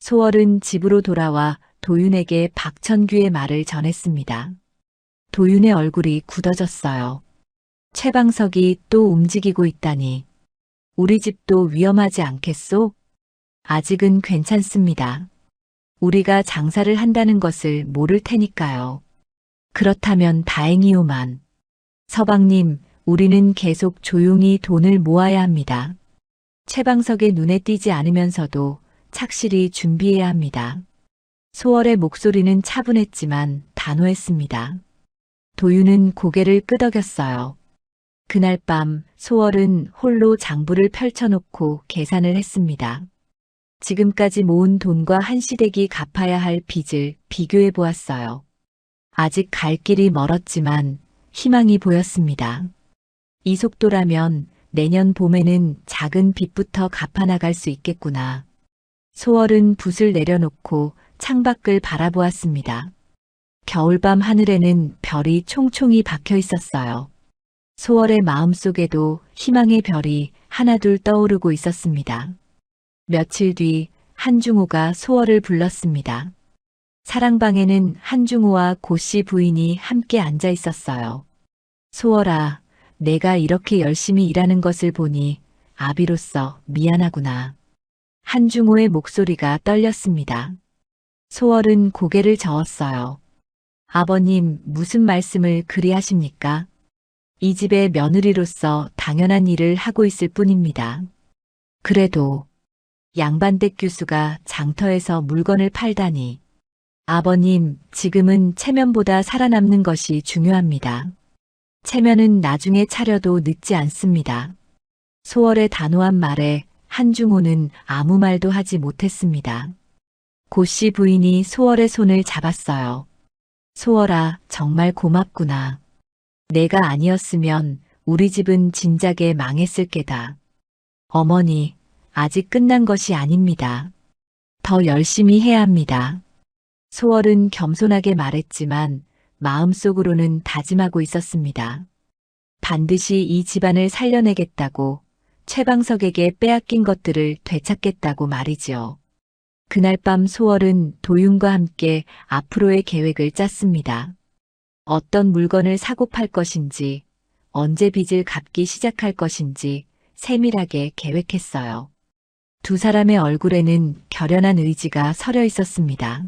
소월은 집으로 돌아와 도윤에게 박천규의 말을 전했습니다. 도윤의 얼굴이 굳어졌어요. 최방석이 또 움직이고 있다니. 우리 집도 위험하지 않겠소? 아직은 괜찮습니다. 우리가 장사를 한다는 것을 모를 테니까요. 그렇다면 다행이오만. 서방님, 우리는 계속 조용히 돈을 모아야 합니다. 최방석의 눈에 띄지 않으면서도 착실히 준비해야 합니다. 소월의 목소리는 차분했지만 단호했습니다. 도윤은 고개를 끄덕였어요. 그날 밤 소월은 홀로 장부를 펼쳐놓고 계산을 했습니다. 지금까지 모은 돈과 한시댁이 갚아야 할 빚을 비교해 보았어요. 아직 갈 길이 멀었지만 희망이 보였습니다. 이 속도라면 내년 봄에는 작은 빚부터 갚아나갈 수 있겠구나. 소월은 붓을 내려놓고 창밖을 바라보았습니다. 겨울밤 하늘에는 별이 총총히 박혀 있었어요. 소월의 마음속에도 희망의 별이 하나둘 떠오르고 있었습니다. 며칠 뒤 한중호가 소월을 불렀습니다. 사랑방에는 한중호와 고씨 부인이 함께 앉아 있었어요. 소월아, 내가 이렇게 열심히 일하는 것을 보니 아비로서 미안하구나. 한중호의 목소리가 떨렸습니다. 소월은 고개를 저었어요. 아버님, 무슨 말씀을 그리 하십니까? 이 집의 며느리로서 당연한 일을 하고 있을 뿐입니다. 그래도 양반댁 교수가 장터에서 물건을 팔다니. 아버님, 지금은 체면보다 살아남는 것이 중요합니다. 체면은 나중에 차려도 늦지 않습니다. 소월의 단호한 말에 한중호는 아무 말도 하지 못했습니다. 고씨 부인이 소월의 손을 잡았어요. 소월아, 정말 고맙구나. 내가 아니었으면 우리 집은 진작에 망했을 게다. 어머니, 아직 끝난 것이 아닙니다. 더 열심히 해야 합니다. 소월은 겸손하게 말했지만 마음속으로는 다짐하고 있었습니다. 반드시 이 집안을 살려내겠다고, 최방석에게 빼앗긴 것들을 되찾겠다고 말이지요. 그날 밤 소월은 도윤과 함께 앞으로의 계획을 짰습니다. 어떤 물건을 사고 팔 것인지, 언제 빚을 갚기 시작할 것인지 세밀하게 계획했어요. 두 사람의 얼굴에는 결연한 의지가 서려 있었습니다.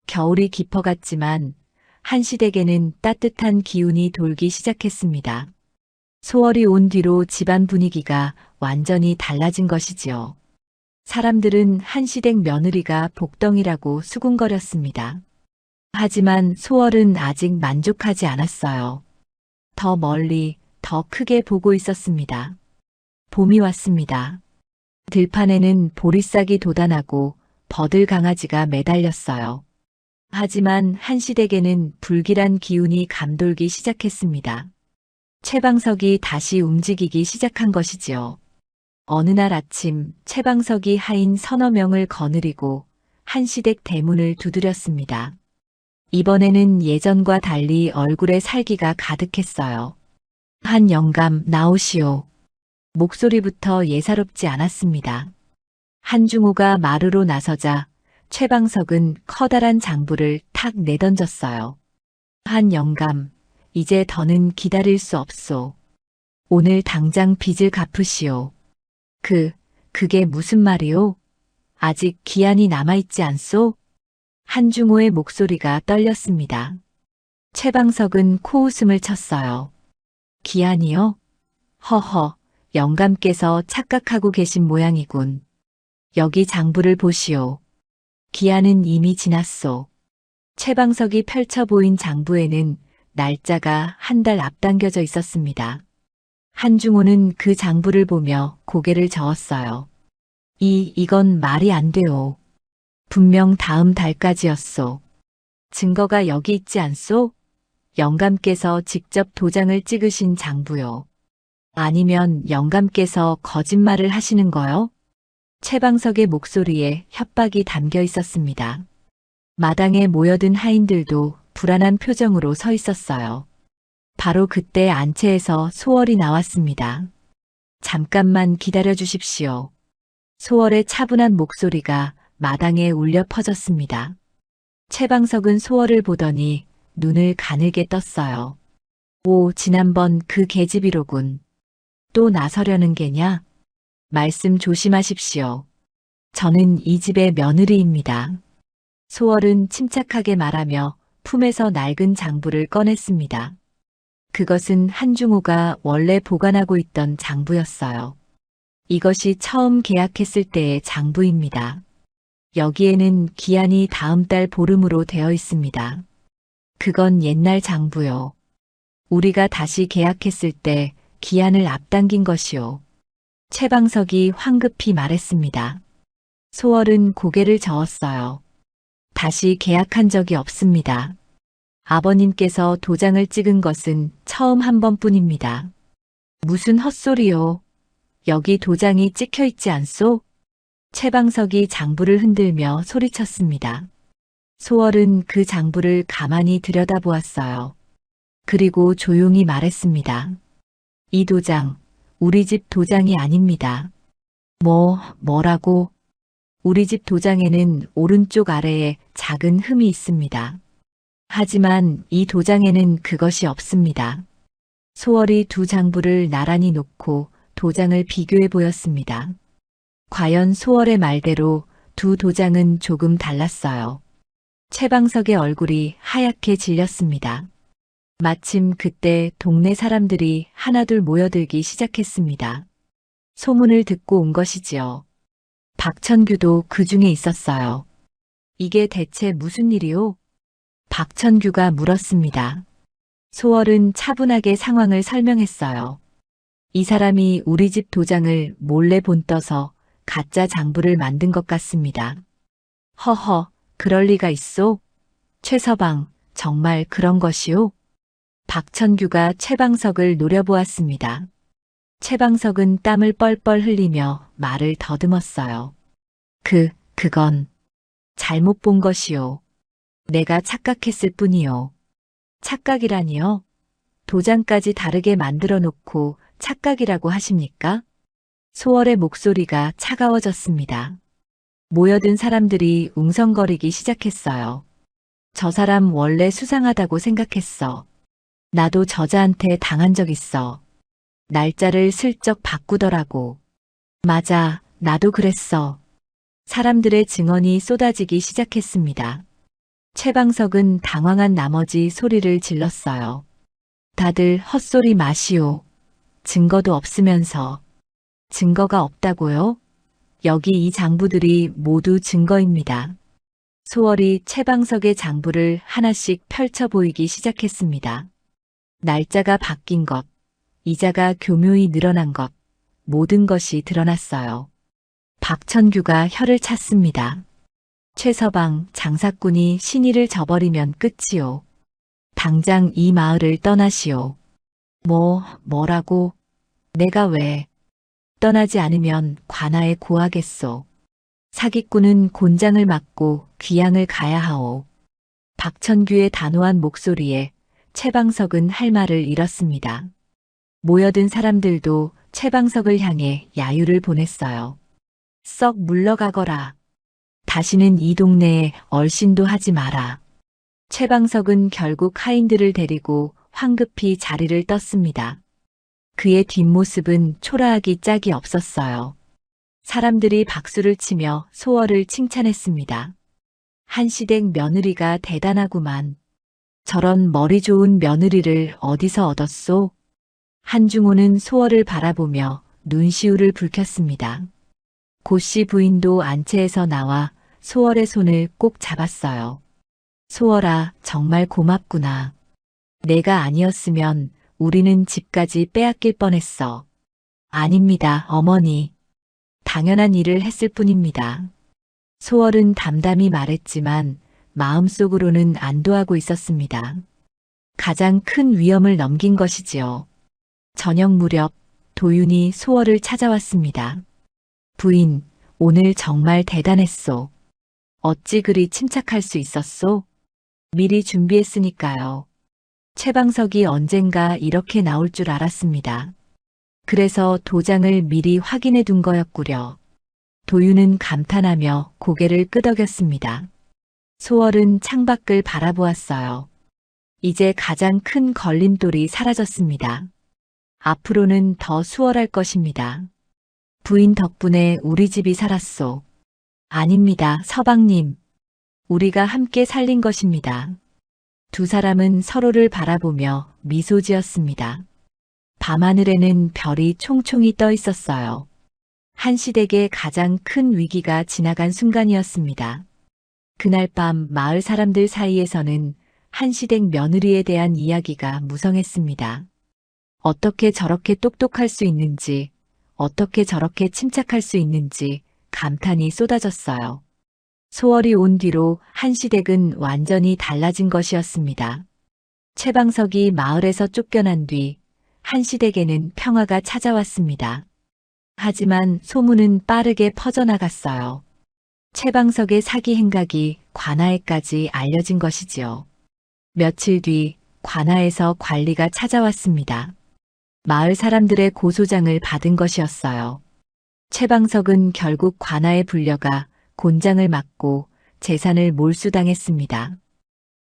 겨울이 깊어갔지만 한시댁에는 따뜻한 기운이 돌기 시작했습니다. 소월이 온 뒤로 집안 분위기가 완전히 달라진 것이지요. 사람들은 한시댁 며느리가 복덩이라고 수군거렸습니다. 하지만 소월은 아직 만족하지 않았어요. 더 멀리, 더 크게 보고 있었습니다. 봄이 왔습니다. 들판에는 보리싹이 돋아나고 버들 강아지가 매달렸어요. 하지만 한시댁에는 불길한 기운이 감돌기 시작했습니다. 최방석이 다시 움직이기 시작한 것이지요. 어느 날 아침 최방석이 하인 서너 명을 거느리고 한시댁 대문을 두드렸습니다. 이번에는 예전과 달리 얼굴에 살기가 가득했어요. 한 영감 나오시오. 목소리부터 예사롭지 않았습니다. 한중호가 마루로 나서자 최방석은 커다란 장부를 탁 내던졌어요. 한 영감, 이제 더는 기다릴 수 없소. 오늘 당장 빚을 갚으시오. 그게 무슨 말이오? 아직 기한이 남아있지 않소? 한중호의 목소리가 떨렸습니다. 최방석은 코웃음을 쳤어요. 기한이요? 허허, 영감께서 착각하고 계신 모양이군. 여기 장부를 보시오. 기한은 이미 지났소. 최방석이 펼쳐 보인 장부에는 날짜가 한 달 앞당겨져 있었습니다. 한중호는 그 장부를 보며 고개를 저었어요. 이건 말이 안 돼요. 분명 다음 달까지였소. 증거가 여기 있지 않소? 영감께서 직접 도장을 찍으신 장부요. 아니면 영감께서 거짓말을 하시는 거요? 최방석의 목소리에 협박이 담겨 있었습니다. 마당에 모여든 하인들도 불안한 표정으로 서 있었어요. 바로 그때 안채에서 소월이 나왔습니다. 잠깐만 기다려 주십시오. 소월의 차분한 목소리가 마당에 울려 퍼졌습니다. 최방석은 소월을 보더니 눈을 가늘게 떴어요. 오, 지난번 그 계집이로군. 또 나서려는 게냐? 말씀 조심하십시오. 저는 이 집의 며느리입니다. 소월은 침착하게 말하며 품에서 낡은 장부를 꺼냈습니다. 그것은 한중호가 원래 보관하고 있던 장부였어요. 이것이 처음 계약했을 때의 장부입니다. 여기에는 기한이 다음 달 보름으로 되어 있습니다. 그건 옛날 장부요. 우리가 다시 계약했을 때 기한을 앞당긴 것이요. 최방석이 황급히 말했습니다. 소월은 고개를 저었어요. 다시 계약한 적이 없습니다. 아버님께서 도장을 찍은 것은 처음 한 번뿐입니다. 무슨 헛소리요. 여기 도장이 찍혀 있지 않소? 최방석이 장부를 흔들며 소리쳤습니다. 소월은 그 장부를 가만히 들여다보았어요. 그리고 조용히 말했습니다. 이 도장, 우리 집 도장이 아닙니다. 뭐라고? 우리 집 도장에는 오른쪽 아래에 작은 흠이 있습니다. 하지만 이 도장에는 그것이 없습니다. 소월이 두 장부를 나란히 놓고 도장을 비교해 보였습니다. 과연 소월의 말대로 두 도장은 조금 달랐어요. 최방석의 얼굴이 하얗게 질렸습니다. 마침 그때 동네 사람들이 하나둘 모여들기 시작했습니다. 소문을 듣고 온 것이지요. 박천규도 그 중에 있었어요. 이게 대체 무슨 일이오? 박천규가 물었습니다. 소월은 차분하게 상황을 설명했어요. 이 사람이 우리 집 도장을 몰래 본떠서 가짜 장부를 만든 것 같습니다. 허허, 그럴 리가 있소? 최서방, 정말 그런 것이오? 박천규가 최방석을 노려보았습니다. 최방석은 땀을 뻘뻘 흘리며 말을 더듬었어요. 그건 잘못 본 것이오. 내가 착각했을 뿐이요. 착각이라니요? 도장까지 다르게 만들어 놓고 착각이라고 하십니까? 소월의 목소리가 차가워졌습니다. 모여든 사람들이 웅성거리기 시작했어요. 저 사람 원래 수상하다고 생각했어. 나도 저자한테 당한 적 있어. 날짜를 슬쩍 바꾸더라고. 맞아, 나도 그랬어. 사람들의 증언이 쏟아지기 시작했습니다. 최방석은 당황한 나머지 소리를 질렀어요. 다들 헛소리 마시오. 증거도 없으면서. 증거가 없다고요? 여기 이 장부들이 모두 증거입니다. 소월이 최방석의 장부를 하나씩 펼쳐 보이기 시작했습니다. 날짜가 바뀐 것, 이자가 교묘히 늘어난 것, 모든 것이 드러났어요. 박천규가 혀를 찼습니다. 최서방, 장사꾼이 신의를 저버리면 끝이요. 당장 이 마을을 떠나시오. 뭐라고? 내가 왜? 떠나지 않으면 관아에 고하겠소. 사기꾼은 곤장을 맞고 귀양을 가야 하오. 박천규의 단호한 목소리에 최방석은 할 말을 잃었습니다. 모여든 사람들도 최방석을 향해 야유를 보냈어요. 썩 물러가거라. 다시는 이 동네에 얼씬도 하지 마라. 최방석은 결국 하인들을 데리고 황급히 자리를 떴습니다. 그의 뒷모습은 초라하기 짝이 없었어요. 사람들이 박수를 치며 소월을 칭찬했습니다. 한시댁 며느리가 대단하구만. 저런 머리 좋은 며느리를 어디서 얻었소? 한중호는 소월을 바라보며 눈시울을 붉혔습니다. 고씨 부인도 안채에서 나와 소월의 손을 꼭 잡았어요. 소월아, 정말 고맙구나. 내가 아니었으면 우리는 집까지 빼앗길 뻔했어. 아닙니다, 어머니. 당연한 일을 했을 뿐입니다. 소월은 담담히 말했지만 마음속으로는 안도하고 있었습니다. 가장 큰 위험을 넘긴 것이지요. 저녁 무렵 도윤이 소월을 찾아왔습니다. 부인, 오늘 정말 대단했소. 어찌 그리 침착할 수 있었소? 미리 준비했으니까요. 최방석이 언젠가 이렇게 나올 줄 알았습니다. 그래서 도장을 미리 확인해 둔 거였구려. 도윤은 감탄하며 고개를 끄덕였습니다. 소월은 창밖을 바라보았어요. 이제 가장 큰 걸림돌이 사라졌습니다. 앞으로는 더 수월할 것입니다. 부인 덕분에 우리 집이 살았소. 아닙니다, 서방님. 우리가 함께 살린 것입니다. 두 사람은 서로를 바라보며 미소 지었습니다. 밤하늘에는 별이 총총히 떠 있었어요. 한시댁의 가장 큰 위기가 지나간 순간이었습니다. 그날 밤 마을 사람들 사이에서는 한시댁 며느리에 대한 이야기가 무성했습니다. 어떻게 저렇게 똑똑할 수 있는지, 어떻게 저렇게 침착할 수 있는지 감탄이 쏟아졌어요. 소월이 온 뒤로 한시댁은 완전히 달라진 것이었습니다. 최방석이 마을에서 쫓겨난 뒤 한시댁에는 평화가 찾아왔습니다. 하지만 소문은 빠르게 퍼져나갔어요. 최방석의 사기 행각이 관아에까지 알려진 것이지요. 며칠 뒤 관아에서 관리가 찾아왔습니다. 마을 사람들의 고소장을 받은 것이었어요. 최방석은 결국 관아에 불려가 곤장을 맞고 재산을 몰수당했습니다.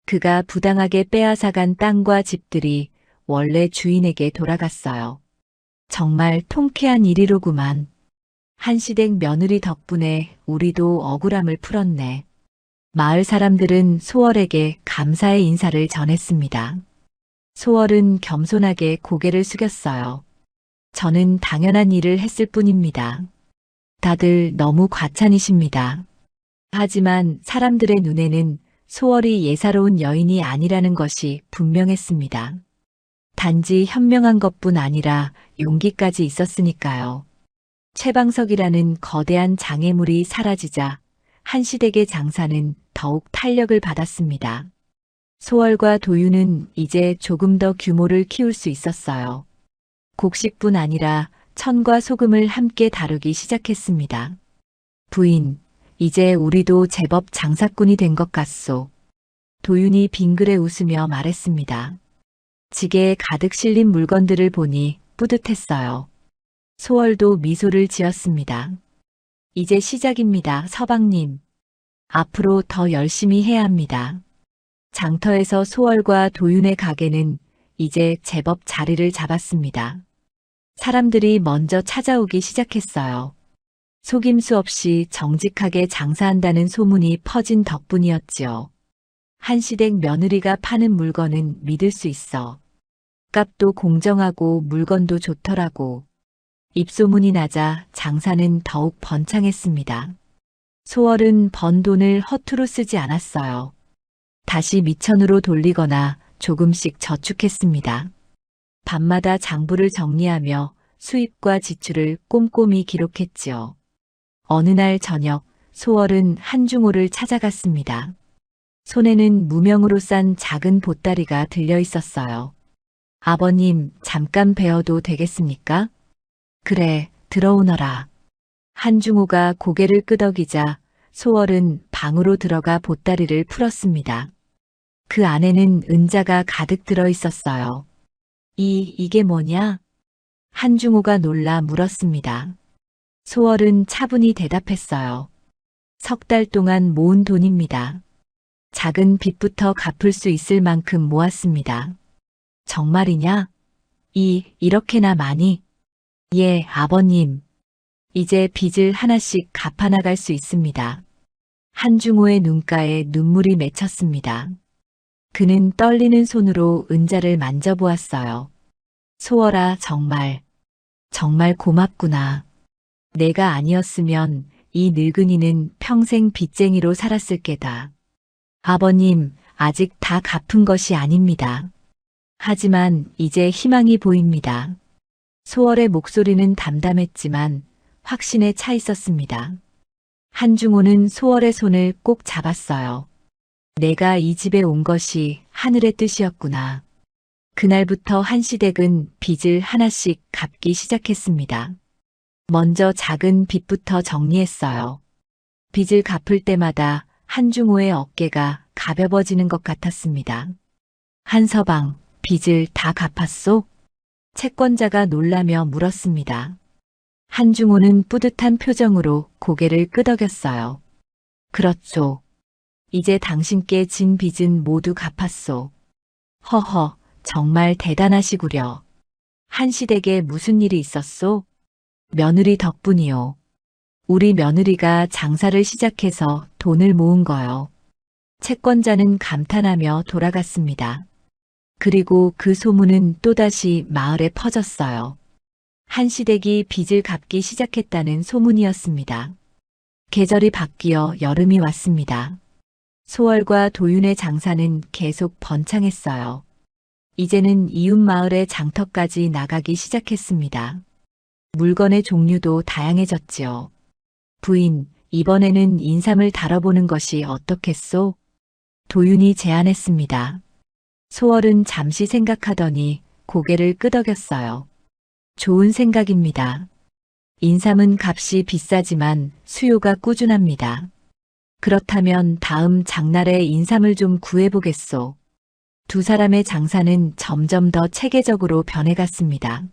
그가 부당하게 빼앗아간 땅과 집들이 원래 주인에게 돌아갔어요. 정말 통쾌한 일이로구만. 한시댁 며느리 덕분에 우리도 억울함을 풀었네. 마을 사람들은 소월에게 감사의 인사를 전했습니다. 소월은 겸손하게 고개를 숙였어요. 저는 당연한 일을 했을 뿐입니다. 다들 너무 과찬이십니다. 하지만 사람들의 눈에는 소월이 예사로운 여인이 아니라는 것이 분명했습니다. 단지 현명한 것뿐 아니라 용기까지 있었으니까요. 최방석이라는 거대한 장애물이 사라지자 한시댁의 장사는 더욱 탄력을 받았습니다. 소월과 도윤은 이제 조금 더 규모를 키울 수 있었어요. 곡식뿐 아니라 천과 소금을 함께 다루기 시작했습니다. 부인, 이제 우리도 제법 장사꾼이 된 것 같소. 도윤이 빙그레 웃으며 말했습니다. 지게에 가득 실린 물건들을 보니 뿌듯했어요. 소월도 미소를 지었습니다. 이제 시작입니다, 서방님. 앞으로 더 열심히 해야 합니다. 장터에서 소월과 도윤의 가게는 이제 제법 자리를 잡았습니다. 사람들이 먼저 찾아오기 시작했어요. 속임수 없이 정직하게 장사한다는 소문이 퍼진 덕분이었지요. 한시댁 며느리가 파는 물건은 믿을 수 있어. 값도 공정하고 물건도 좋더라고. 입소문이 나자 장사는 더욱 번창했습니다. 소월은 번 돈을 허투루 쓰지 않았어요. 다시 미천으로 돌리거나 조금씩 저축했습니다. 밤마다 장부를 정리하며 수입과 지출을 꼼꼼히 기록했지요. 어느 날 저녁 소월은 한중호를 찾아갔습니다. 손에는 무명으로 싼 작은 보따리가 들려 있었어요. 아버님, 잠깐 뵈어도 되겠습니까? 그래, 들어오너라. 한중호가 고개를 끄덕이자 소월은 방으로 들어가 보따리를 풀었습니다. 그 안에는 은자가 가득 들어 있었어요. 이게 뭐냐? 한중호가 놀라 물었습니다. 소월은 차분히 대답했어요. 석 달 동안 모은 돈입니다. 작은 빚부터 갚을 수 있을 만큼 모았습니다. 정말이냐? 이렇게나 많이? 예, 아버님. 이제 빚을 하나씩 갚아나갈 수 있습니다. 한중호의 눈가에 눈물이 맺혔습니다. 그는 떨리는 손으로 은자를 만져보았어요. 소월아, 정말 고맙구나. 내가 아니었으면 이 늙은이는 평생 빚쟁이로 살았을 게다. 아버님, 아직 다 갚은 것이 아닙니다. 하지만 이제 희망이 보입니다. 소월의 목소리는 담담했지만 확신에 차 있었습니다. 한중호는 소월의 손을 꼭 잡았어요. 내가 이 집에 온 것이 하늘의 뜻이었구나. 그날부터 한시댁은 빚을 하나씩 갚기 시작했습니다. 먼저 작은 빚부터 정리했어요. 빚을 갚을 때마다 한중호의 어깨가 가벼워지는 것 같았습니다. 한서방, 빚을 다 갚았소? 채권자가 놀라며 물었습니다. 한중호는 뿌듯한 표정으로 고개를 끄덕였어요. 그렇죠. 이제 당신께 진 빚은 모두 갚았소. 허허, 정말 대단하시구려. 한시댁에 무슨 일이 있었소? 며느리 덕분이요. 우리 며느리가 장사를 시작해서 돈을 모은 거요. 채권자는 감탄하며 돌아갔습니다. 그리고 그 소문은 또다시 마을에 퍼졌어요. 한시댁이 빚을 갚기 시작했다는 소문이었습니다. 계절이 바뀌어 여름이 왔습니다. 소월과 도윤의 장사는 계속 번창했어요. 이제는 이웃 마을의 장터까지 나가기 시작했습니다. 물건의 종류도 다양해졌지요. 부인, 이번에는 인삼을 다뤄보는 것이 어떻겠소? 도윤이 제안했습니다. 소월은 잠시 생각하더니 고개를 끄덕였어요. 좋은 생각입니다. 인삼은 값이 비싸지만 수요가 꾸준합니다. 그렇다면 다음 장날에 인삼을 좀 구해보겠소. 두 사람의 장사는 점점 더 체계적으로 변해갔습니다.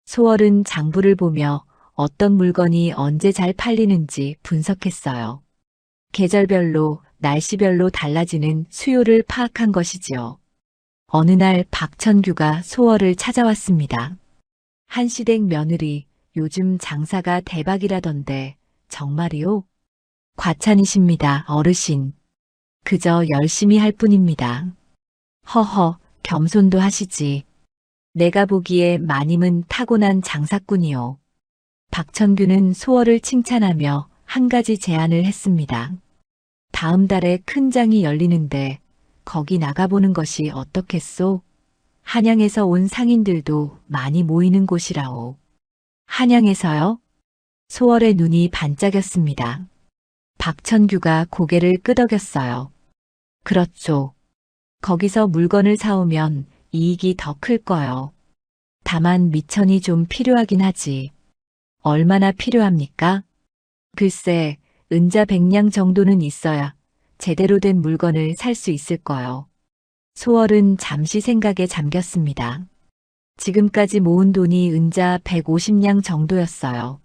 소월은 장부를 보며 어떤 물건이 언제 잘 팔리는지 분석했어요. 계절별로, 날씨별로 달라지는 수요를 파악한 것이지요. 어느 날 박천규가 소월을 찾아왔습니다. 한시댁 며느리, 요즘 장사가 대박이라던데 정말이요? 과찬이십니다, 어르신. 그저 열심히 할 뿐입니다. 허허, 겸손도 하시지. 내가 보기에 마님은 타고난 장사꾼이요. 박천규는 소월을 칭찬하며 한 가지 제안을 했습니다. 다음 달에 큰 장이 열리는데 거기 나가보는 것이 어떻겠소? 한양에서 온 상인들도 많이 모이는 곳이라오. 한양에서요? 소월의 눈이 반짝였습니다. 박천규가 고개를 끄덕였어요. 그렇죠. 거기서 물건을 사오면 이익이 더 클 거요. 다만 미천이 좀 필요하긴 하지. 얼마나 필요합니까? 글쎄, 은자 100냥 정도는 있어야 제대로 된 물건을 살 수 있을 거요. 소월은 잠시 생각에 잠겼습니다. 지금까지 모은 돈이 은자 150냥 정도였어요.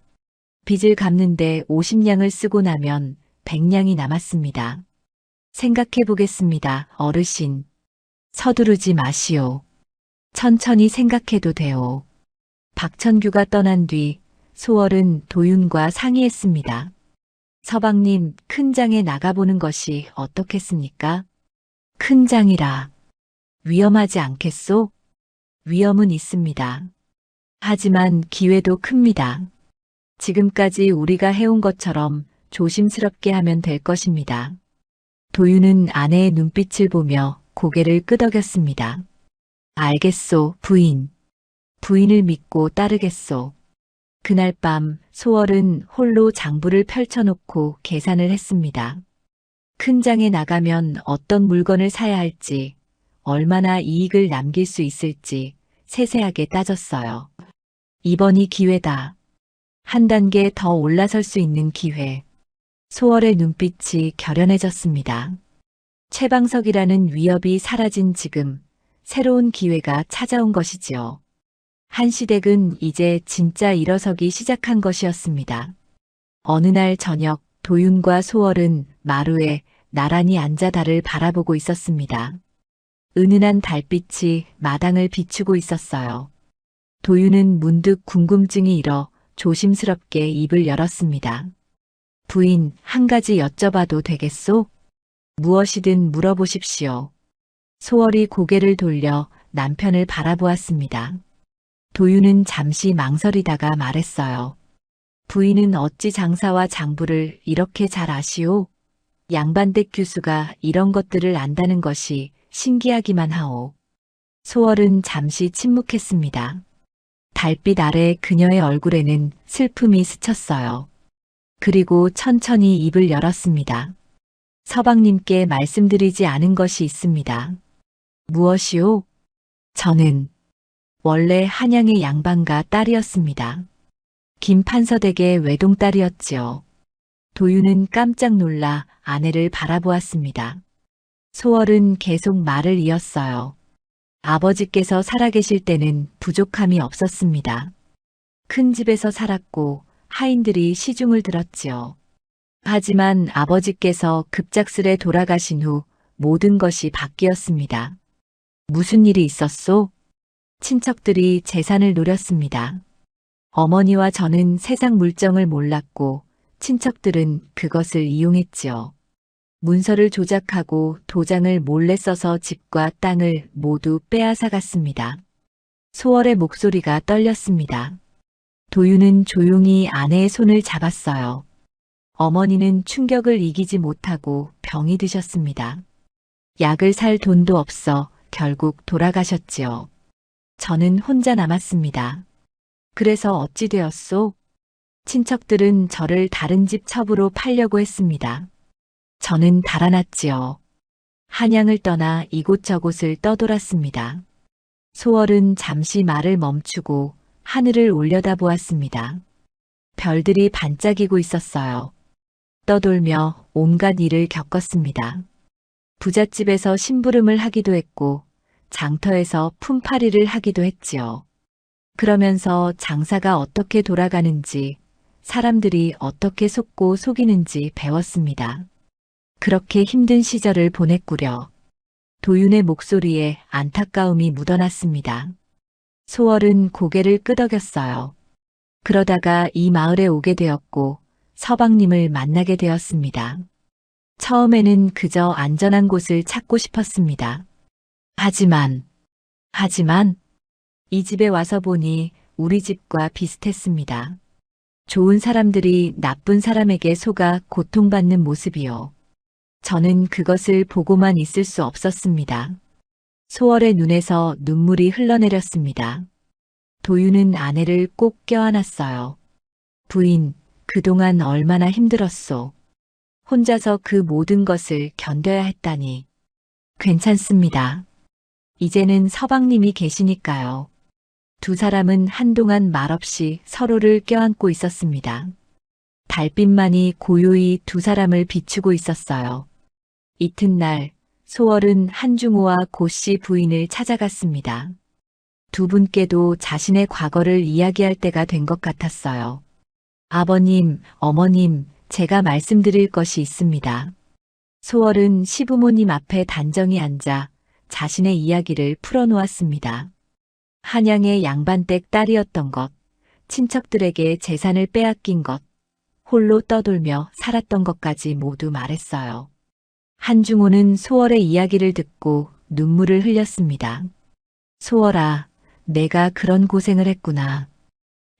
빚을 갚는데 50냥을 쓰고 나면 100냥이 남았습니다. 생각해 보겠습니다, 어르신. 서두르지 마시오. 천천히 생각해도 돼요. 박천규가 떠난 뒤 소월은 도윤과 상의했습니다. 서방님, 큰 장에 나가보는 것이 어떻겠습니까? 큰 장이라 위험하지 않겠소? 위험은 있습니다. 하지만 기회도 큽니다. 지금까지 우리가 해온 것처럼 조심스럽게 하면 될 것입니다. 도윤은 아내의 눈빛을 보며 고개를 끄덕였습니다. 알겠소, 부인. 부인을 믿고 따르겠소. 그날 밤 소월은 홀로 장부를 펼쳐놓고 계산을 했습니다. 큰 장에 나가면 어떤 물건을 사야 할지, 얼마나 이익을 남길 수 있을지 세세하게 따졌어요. 이번이 기회다. 한 단계 더 올라설 수 있는 기회. 소월의 눈빛이 결연해졌습니다. 최방석이라는 위협이 사라진 지금 새로운 기회가 찾아온 것이지요. 한시댁은 이제 진짜 일어서기 시작한 것이었습니다. 어느 날 저녁 도윤과 소월은 마루에 나란히 앉아 달을 바라보고 있었습니다. 은은한 달빛이 마당을 비추고 있었어요. 도윤은 문득 궁금증이 일어 조심스럽게 입을 열었습니다. 부인, 한 가지 여쭤봐도 되겠소? 무엇이든 물어보십시오. 소월이 고개를 돌려 남편을 바라보았습니다. 도윤은 잠시 망설이다가 말했어요. 부인은 어찌 장사와 장부를 이렇게 잘 아시오? 양반댁 교수가 이런 것들을 안다는 것이 신기하기만 하오. 소월은 잠시 침묵했습니다. 달빛 아래 그녀의 얼굴에는 슬픔이 스쳤어요. 그리고 천천히 입을 열었습니다. 서방님께 말씀드리지 않은 것이 있습니다. 무엇이오? 저는 원래 한양의 양반가 딸이었습니다. 김판서댁의 외동딸이었지요. 도윤은 깜짝 놀라 아내를 바라보았습니다. 소월은 계속 말을 이었어요. 아버지께서 살아계실 때는 부족함이 없었습니다. 큰 집에서 살았고 하인들이 시중을 들었지요. 하지만 아버지께서 급작스레 돌아가신 후 모든 것이 바뀌었습니다. 무슨 일이 있었소? 친척들이 재산을 노렸습니다. 어머니와 저는 세상 물정을 몰랐고 친척들은 그것을 이용했지요. 문서를 조작하고 도장을 몰래 써서 집과 땅을 모두 빼앗아갔습니다. 소월의 목소리가 떨렸습니다. 도윤은 조용히 아내의 손을 잡았어요. 어머니는 충격을 이기지 못하고 병이 드셨습니다. 약을 살 돈도 없어 결국 돌아가셨지요. 저는 혼자 남았습니다. 그래서 어찌 되었소? 친척들은 저를 다른 집 첩으로 팔려고 했습니다. 저는 달아났지요. 한양을 떠나 이곳저곳을 떠돌았습니다. 소월은 잠시 말을 멈추고 하늘을 올려다보았습니다. 별들이 반짝이고 있었어요. 떠돌며 온갖 일을 겪었습니다. 부잣집에서 심부름을 하기도 했고 장터에서 품팔이를 하기도 했지요. 그러면서 장사가 어떻게 돌아가는지, 사람들이 어떻게 속고 속이는지 배웠습니다. 그렇게 힘든 시절을 보냈구려. 도윤의 목소리에 안타까움이 묻어났습니다. 소월은 고개를 끄덕였어요. 그러다가 이 마을에 오게 되었고 서방님을 만나게 되었습니다. 처음에는 그저 안전한 곳을 찾고 싶었습니다. 하지만 이 집에 와서 보니 우리 집과 비슷했습니다. 좋은 사람들이 나쁜 사람에게 속아 고통받는 모습이요. 저는 그것을 보고만 있을 수 없었습니다. 소월의 눈에서 눈물이 흘러내렸습니다. 도윤은 아내를 꼭 껴안았어요. 부인, 그동안 얼마나 힘들었소. 혼자서 그 모든 것을 견뎌야 했다니. 괜찮습니다. 이제는 서방님이 계시니까요. 두 사람은 한동안 말없이 서로를 껴안고 있었습니다. 달빛만이 고요히 두 사람을 비추고 있었어요. 이튿날 소월은 한중호와 고씨 부인을 찾아갔습니다. 두 분께도 자신의 과거를 이야기할 때가 된 것 같았어요. 아버님, 어머님, 제가 말씀드릴 것이 있습니다. 소월은 시부모님 앞에 단정히 앉아 자신의 이야기를 풀어놓았습니다. 한양의 양반댁 딸이었던 것, 친척들에게 재산을 빼앗긴 것, 홀로 떠돌며 살았던 것까지 모두 말했어요. 한중호는 소월의 이야기를 듣고 눈물을 흘렸습니다. 소월아, 내가 그런 고생을 했구나.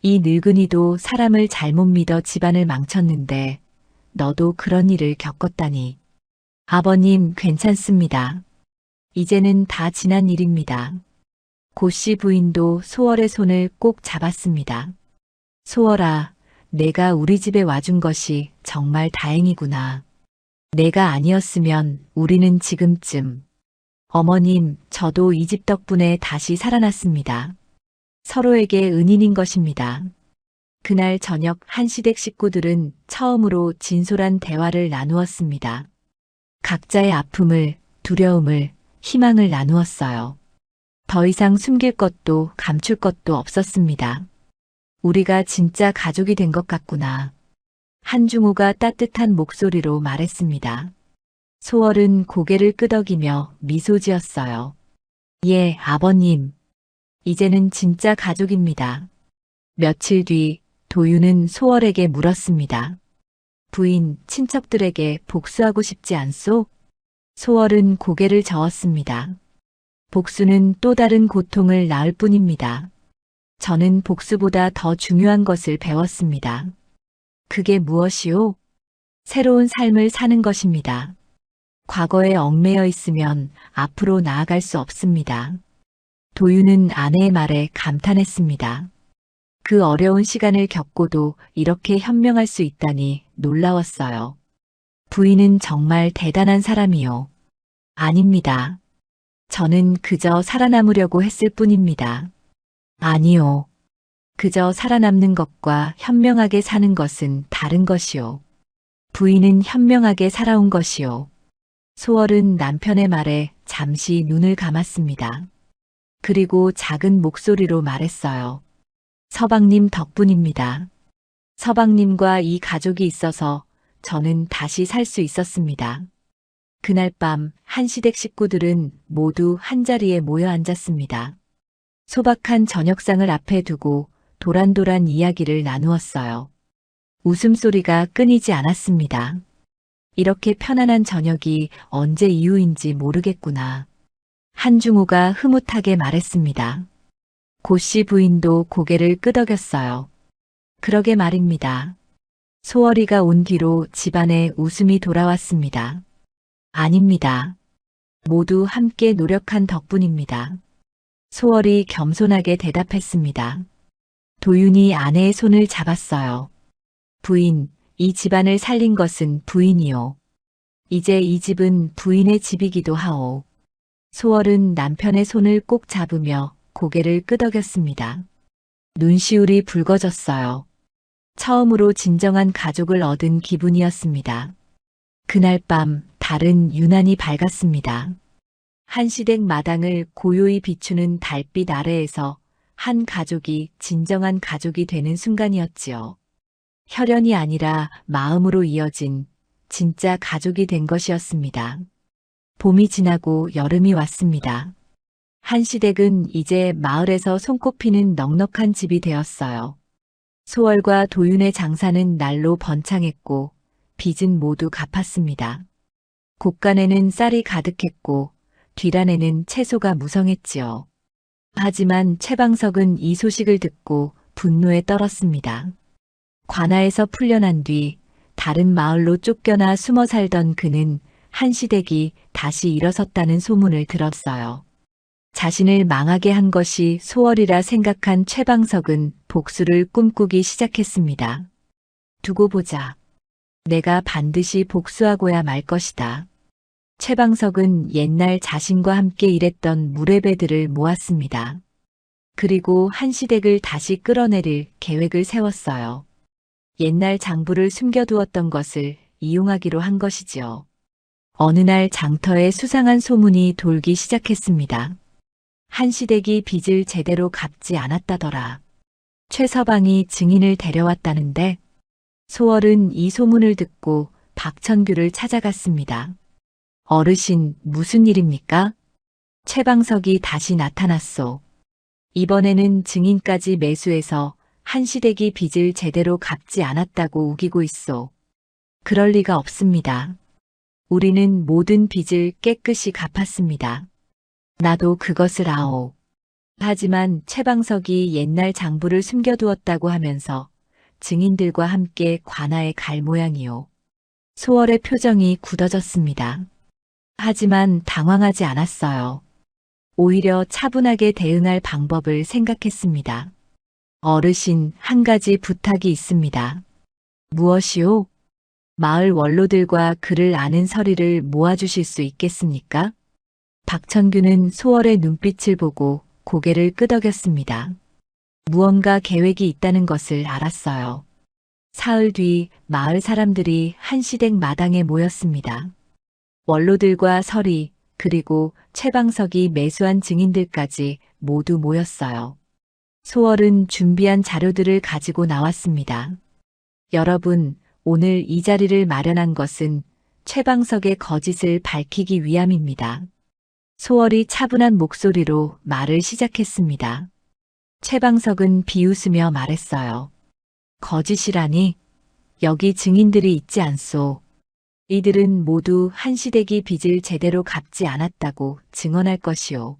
이 늙은이도 사람을 잘못 믿어 집안을 망쳤는데 너도 그런 일을 겪었다니. 아버님, 괜찮습니다. 이제는 다 지난 일입니다. 고씨 부인도 소월의 손을 꼭 잡았습니다. 소월아, 내가 우리 집에 와준 것이 정말 다행이구나. 내가 아니었으면 우리는 지금쯤. 어머님, 저도 이 집 덕분에 다시 살아났습니다. 서로에게 은인인 것입니다. 그날 저녁 한시댁 식구들은 처음으로 진솔한 대화를 나누었습니다. 각자의 아픔을, 두려움을, 희망을 나누었어요. 더 이상 숨길 것도 감출 것도 없었습니다. 우리가 진짜 가족이 된 것 같구나. 한중호가 따뜻한 목소리로 말했습니다. 소월은 고개를 끄덕이며 미소 지었어요. 예, 아버님. 이제는 진짜 가족입니다. 며칠 뒤 도윤은 소월에게 물었습니다. 부인, 친척들에게 복수하고 싶지 않소? 소월은 고개를 저었습니다. 복수는 또 다른 고통을 낳을 뿐입니다. 저는 복수보다 더 중요한 것을 배웠습니다. 그게 무엇이오? 새로운 삶을 사는 것입니다. 과거에 얽매여 있으면 앞으로 나아갈 수 없습니다. 도윤은 아내의 말에 감탄했습니다. 그 어려운 시간을 겪고도 이렇게 현명할 수 있다니 놀라웠어요. 부인은 정말 대단한 사람이요. 아닙니다. 저는 그저 살아남으려고 했을 뿐입니다. 아니요. 그저 살아남는 것과 현명하게 사는 것은 다른 것이요. 부인은 현명하게 살아온 것이요. 소월은 남편의 말에 잠시 눈을 감았습니다. 그리고 작은 목소리로 말했어요. 서방님 덕분입니다. 서방님과 이 가족이 있어서 저는 다시 살 수 있었습니다. 그날 밤 한시댁 식구들은 모두 한자리에 모여 앉았습니다. 소박한 저녁상을 앞에 두고 도란도란 이야기를 나누었어요. 웃음소리가 끊이지 않았습니다. 이렇게 편안한 저녁이 언제 이후인지 모르겠구나. 한중호가 흐뭇하게 말했습니다. 고씨 부인도 고개를 끄덕였어요. 그러게 말입니다. 소월이가 온 뒤로 집안에 웃음이 돌아왔습니다. 아닙니다. 모두 함께 노력한 덕분입니다. 소월이 겸손하게 대답했습니다. 도윤이 아내의 손을 잡았어요. 부인, 이 집안을 살린 것은 부인이요. 이제 이 집은 부인의 집이기도 하오. 소월은 남편의 손을 꼭 잡으며 고개를 끄덕였습니다. 눈시울이 붉어졌어요. 처음으로 진정한 가족을 얻은 기분이었습니다. 그날 밤 달은 유난히 밝았습니다. 한시댁 마당을 고요히 비추는 달빛 아래에서 한 가족이 진정한 가족이 되는 순간이었지요. 혈연이 아니라 마음으로 이어진 진짜 가족이 된 것이었습니다. 봄이 지나고 여름이 왔습니다. 한시댁은 이제 마을에서 손꼽히는 넉넉한 집이 되었어요. 소월과 도윤의 장사는 날로 번창했고 빚은 모두 갚았습니다. 곳간에는 쌀이 가득했고 뒷안에는 채소가 무성했지요. 하지만 최방석은 이 소식을 듣고 분노에 떨었습니다. 관아에서 풀려난 뒤 다른 마을로 쫓겨나 숨어 살던 그는 한시댁이 다시 일어섰다는 소문을 들었어요. 자신을 망하게 한 것이 소월이라 생각한 최방석은 복수를 꿈꾸기 시작했습니다. 두고 보자. 내가 반드시 복수하고야 말 것이다. 최방석은 옛날 자신과 함께 일했던 무례배들을 모았습니다. 그리고 한시댁을 다시 끌어내릴 계획을 세웠어요. 옛날 장부를 숨겨두었던 것을 이용하기로 한 것이지요. 어느 날 장터에 수상한 소문이 돌기 시작했습니다. 한시댁이 빚을 제대로 갚지 않았다더라. 최서방이 증인을 데려왔다는데 소월은 이 소문을 듣고 박천규를 찾아갔습니다. 어르신, 무슨 일입니까? 최방석이 다시 나타났소. 이번에는 증인까지 매수해서 한시댁이 빚을 제대로 갚지 않았다고 우기고 있소. 그럴 리가 없습니다. 우리는 모든 빚을 깨끗이 갚았습니다. 나도 그것을 아오. 하지만 최방석이 옛날 장부를 숨겨두었다고 하면서 증인들과 함께 관아에 갈 모양이오. 소월의 표정이 굳어졌습니다. 하지만 당황하지 않았어요. 오히려 차분하게 대응할 방법을 생각했습니다. 어르신, 한 가지 부탁이 있습니다. 무엇이오? 마을 원로들과 그를 아는 서리를 모아주실 수 있겠습니까? 박천규는 소월의 눈빛을 보고 고개를 끄덕였습니다. 무언가 계획이 있다는 것을 알았어요. 사흘 뒤 마을 사람들이 한시댁 마당에 모였습니다. 원로들과 서리, 그리고 최방석이 매수한 증인들까지 모두 모였어요. 소월은 준비한 자료들을 가지고 나왔습니다. 여러분, 오늘 이 자리를 마련한 것은 최방석의 거짓을 밝히기 위함입니다. 소월이 차분한 목소리로 말을 시작했습니다. 최방석은 비웃으며 말했어요. 거짓이라니? 여기 증인들이 있지 않소. 이들은 모두 한시댁이 빚을 제대로 갚지 않았다고 증언할 것이오.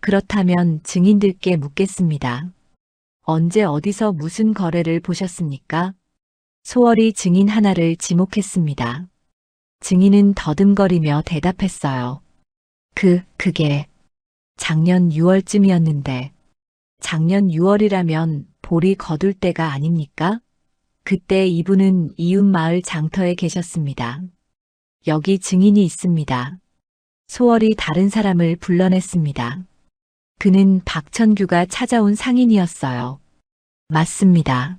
그렇다면 증인들께 묻겠습니다. 언제 어디서 무슨 거래를 보셨습니까? 소월이 증인 하나를 지목했습니다. 증인은 더듬거리며 대답했어요. 그게 작년 6월쯤이었는데 작년 6월이라면 볼이 거둘 때가 아닙니까? 그때 이분은 이웃 마을 장터에 계셨습니다. 여기 증인이 있습니다. 소월이 다른 사람을 불러냈습니다. 그는 박천규가 찾아온 상인이었어요. 맞습니다.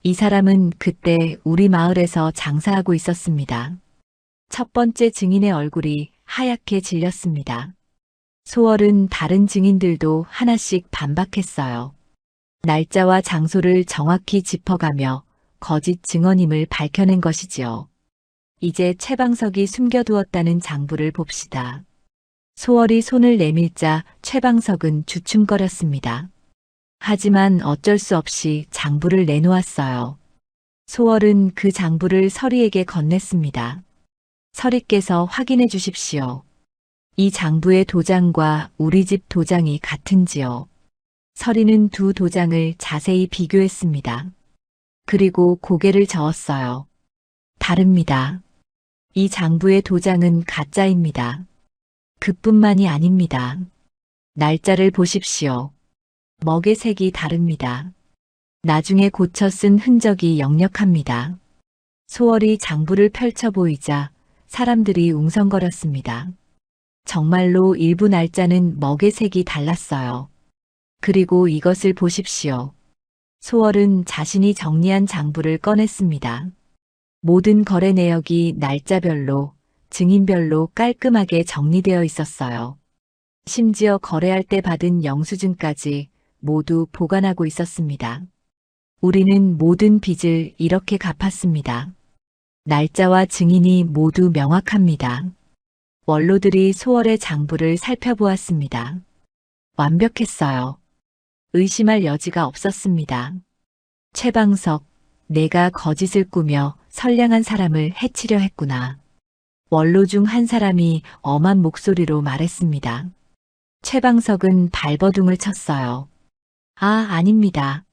이 사람은 그때 우리 마을에서 장사하고 있었습니다. 첫 번째 증인의 얼굴이 하얗게 질렸습니다. 소월은 다른 증인들도 하나씩 반박했어요. 날짜와 장소를 정확히 짚어가며 거짓 증언임을 밝혀낸 것이지요. 이제 최방석이 숨겨두었다는 장부를 봅시다. 소월이 손을 내밀자 최방석은 주춤거렸습니다. 하지만 어쩔 수 없이 장부를 내놓았어요. 소월은 그 장부를 서리에게 건넸습니다. 서리께서 확인해 주십시오. 이 장부의 도장과 우리 집 도장이 같은지요. 서리는 두 도장을 자세히 비교했습니다. 그리고 고개를 저었어요. 다릅니다. 이 장부의 도장은 가짜입니다. 그뿐만이 아닙니다. 날짜를 보십시오. 먹의 색이 다릅니다. 나중에 고쳐 쓴 흔적이 역력합니다. 소월이 장부를 펼쳐 보이자 사람들이 웅성거렸습니다. 정말로 일부 날짜는 먹의 색이 달랐어요. 그리고 이것을 보십시오. 소월은 자신이 정리한 장부를 꺼냈습니다. 모든 거래 내역이 날짜별로, 증인별로 깔끔하게 정리되어 있었어요. 심지어 거래할 때 받은 영수증까지 모두 보관하고 있었습니다. 우리는 모든 빚을 이렇게 갚았습니다. 날짜와 증인이 모두 명확합니다. 원로들이 소월의 장부를 살펴보았습니다. 완벽했어요. 의심할 여지가 없었습니다. 최방석, 내가 거짓을 꾸며 선량한 사람을 해치려 했구나. 원로 중 한 사람이 엄한 목소리로 말했습니다. 최방석은 발버둥을 쳤어요. 아, 아닙니다.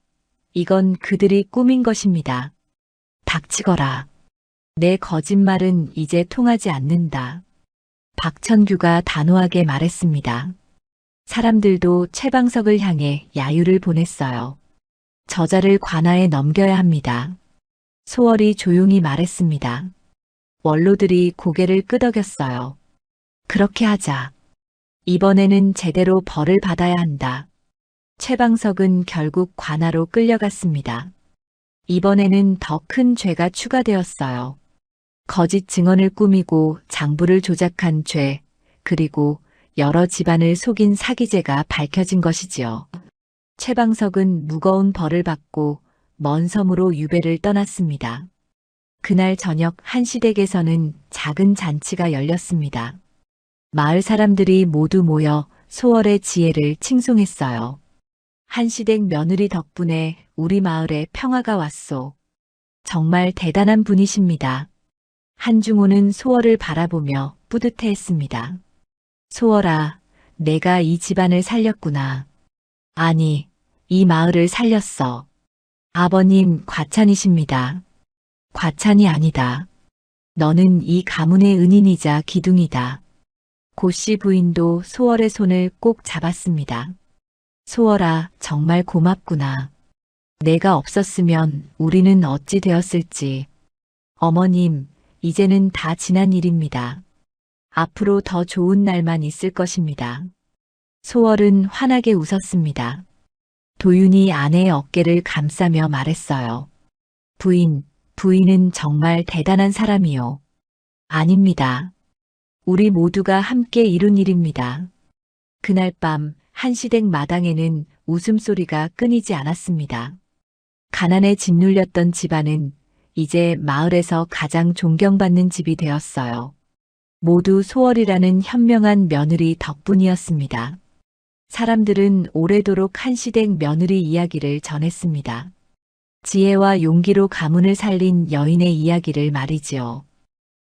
이건 그들이 꾸민 것입니다. 닥치거라. 내 거짓말은 이제 통하지 않는다. 박천규가 단호하게 말했습니다. 사람들도 최방석을 향해 야유를 보냈어요. 저자를 관아에 넘겨야 합니다. 소월이 조용히 말했습니다. 원로들이 고개를 끄덕였어요. 그렇게 하자. 이번에는 제대로 벌을 받아야 한다. 최방석은 결국 관아로 끌려갔습니다. 이번에는 더 큰 죄가 추가되었어요. 거짓 증언을 꾸미고 장부를 조작한 죄, 그리고 여러 집안을 속인 사기죄가 밝혀진 것이지요. 최방석은 무거운 벌을 받고 먼 섬으로 유배를 떠났습니다. 그날 저녁 한시댁에서는 작은 잔치가 열렸습니다. 마을 사람들이 모두 모여 소월의 지혜를 칭송했어요. 한시댁 며느리 덕분에 우리 마을에 평화가 왔소. 정말 대단한 분이십니다. 한중호는 소월을 바라보며 뿌듯해했습니다. 소월아, 내가 이 집안을 살렸구나. 아니, 이 마을을 살렸어. 아버님, 과찬이십니다. 과찬이 아니다. 너는 이 가문의 은인이자 기둥이다. 고씨 부인도 소월의 손을 꼭 잡았습니다. 소월아, 정말 고맙구나. 내가 없었으면 우리는 어찌 되었을지. 어머님, 이제는 다 지난 일입니다. 앞으로 더 좋은 날만 있을 것입니다. 소월은 환하게 웃었습니다. 도윤이 아내의 어깨를 감싸며 말했어요. 부인은 정말 대단한 사람이요. 아닙니다. 우리 모두가 함께 이룬 일입니다. 그날 밤 한시댁 마당에는 웃음소리가 끊이지 않았습니다. 가난에 짓눌렸던 집안은 이제 마을에서 가장 존경받는 집이 되었어요. 모두 소월이라는 현명한 며느리 덕분이었습니다. 사람들은 오래도록 한시댁 며느리 이야기를 전했습니다. 지혜와 용기로 가문을 살린 여인의 이야기를 말이지요.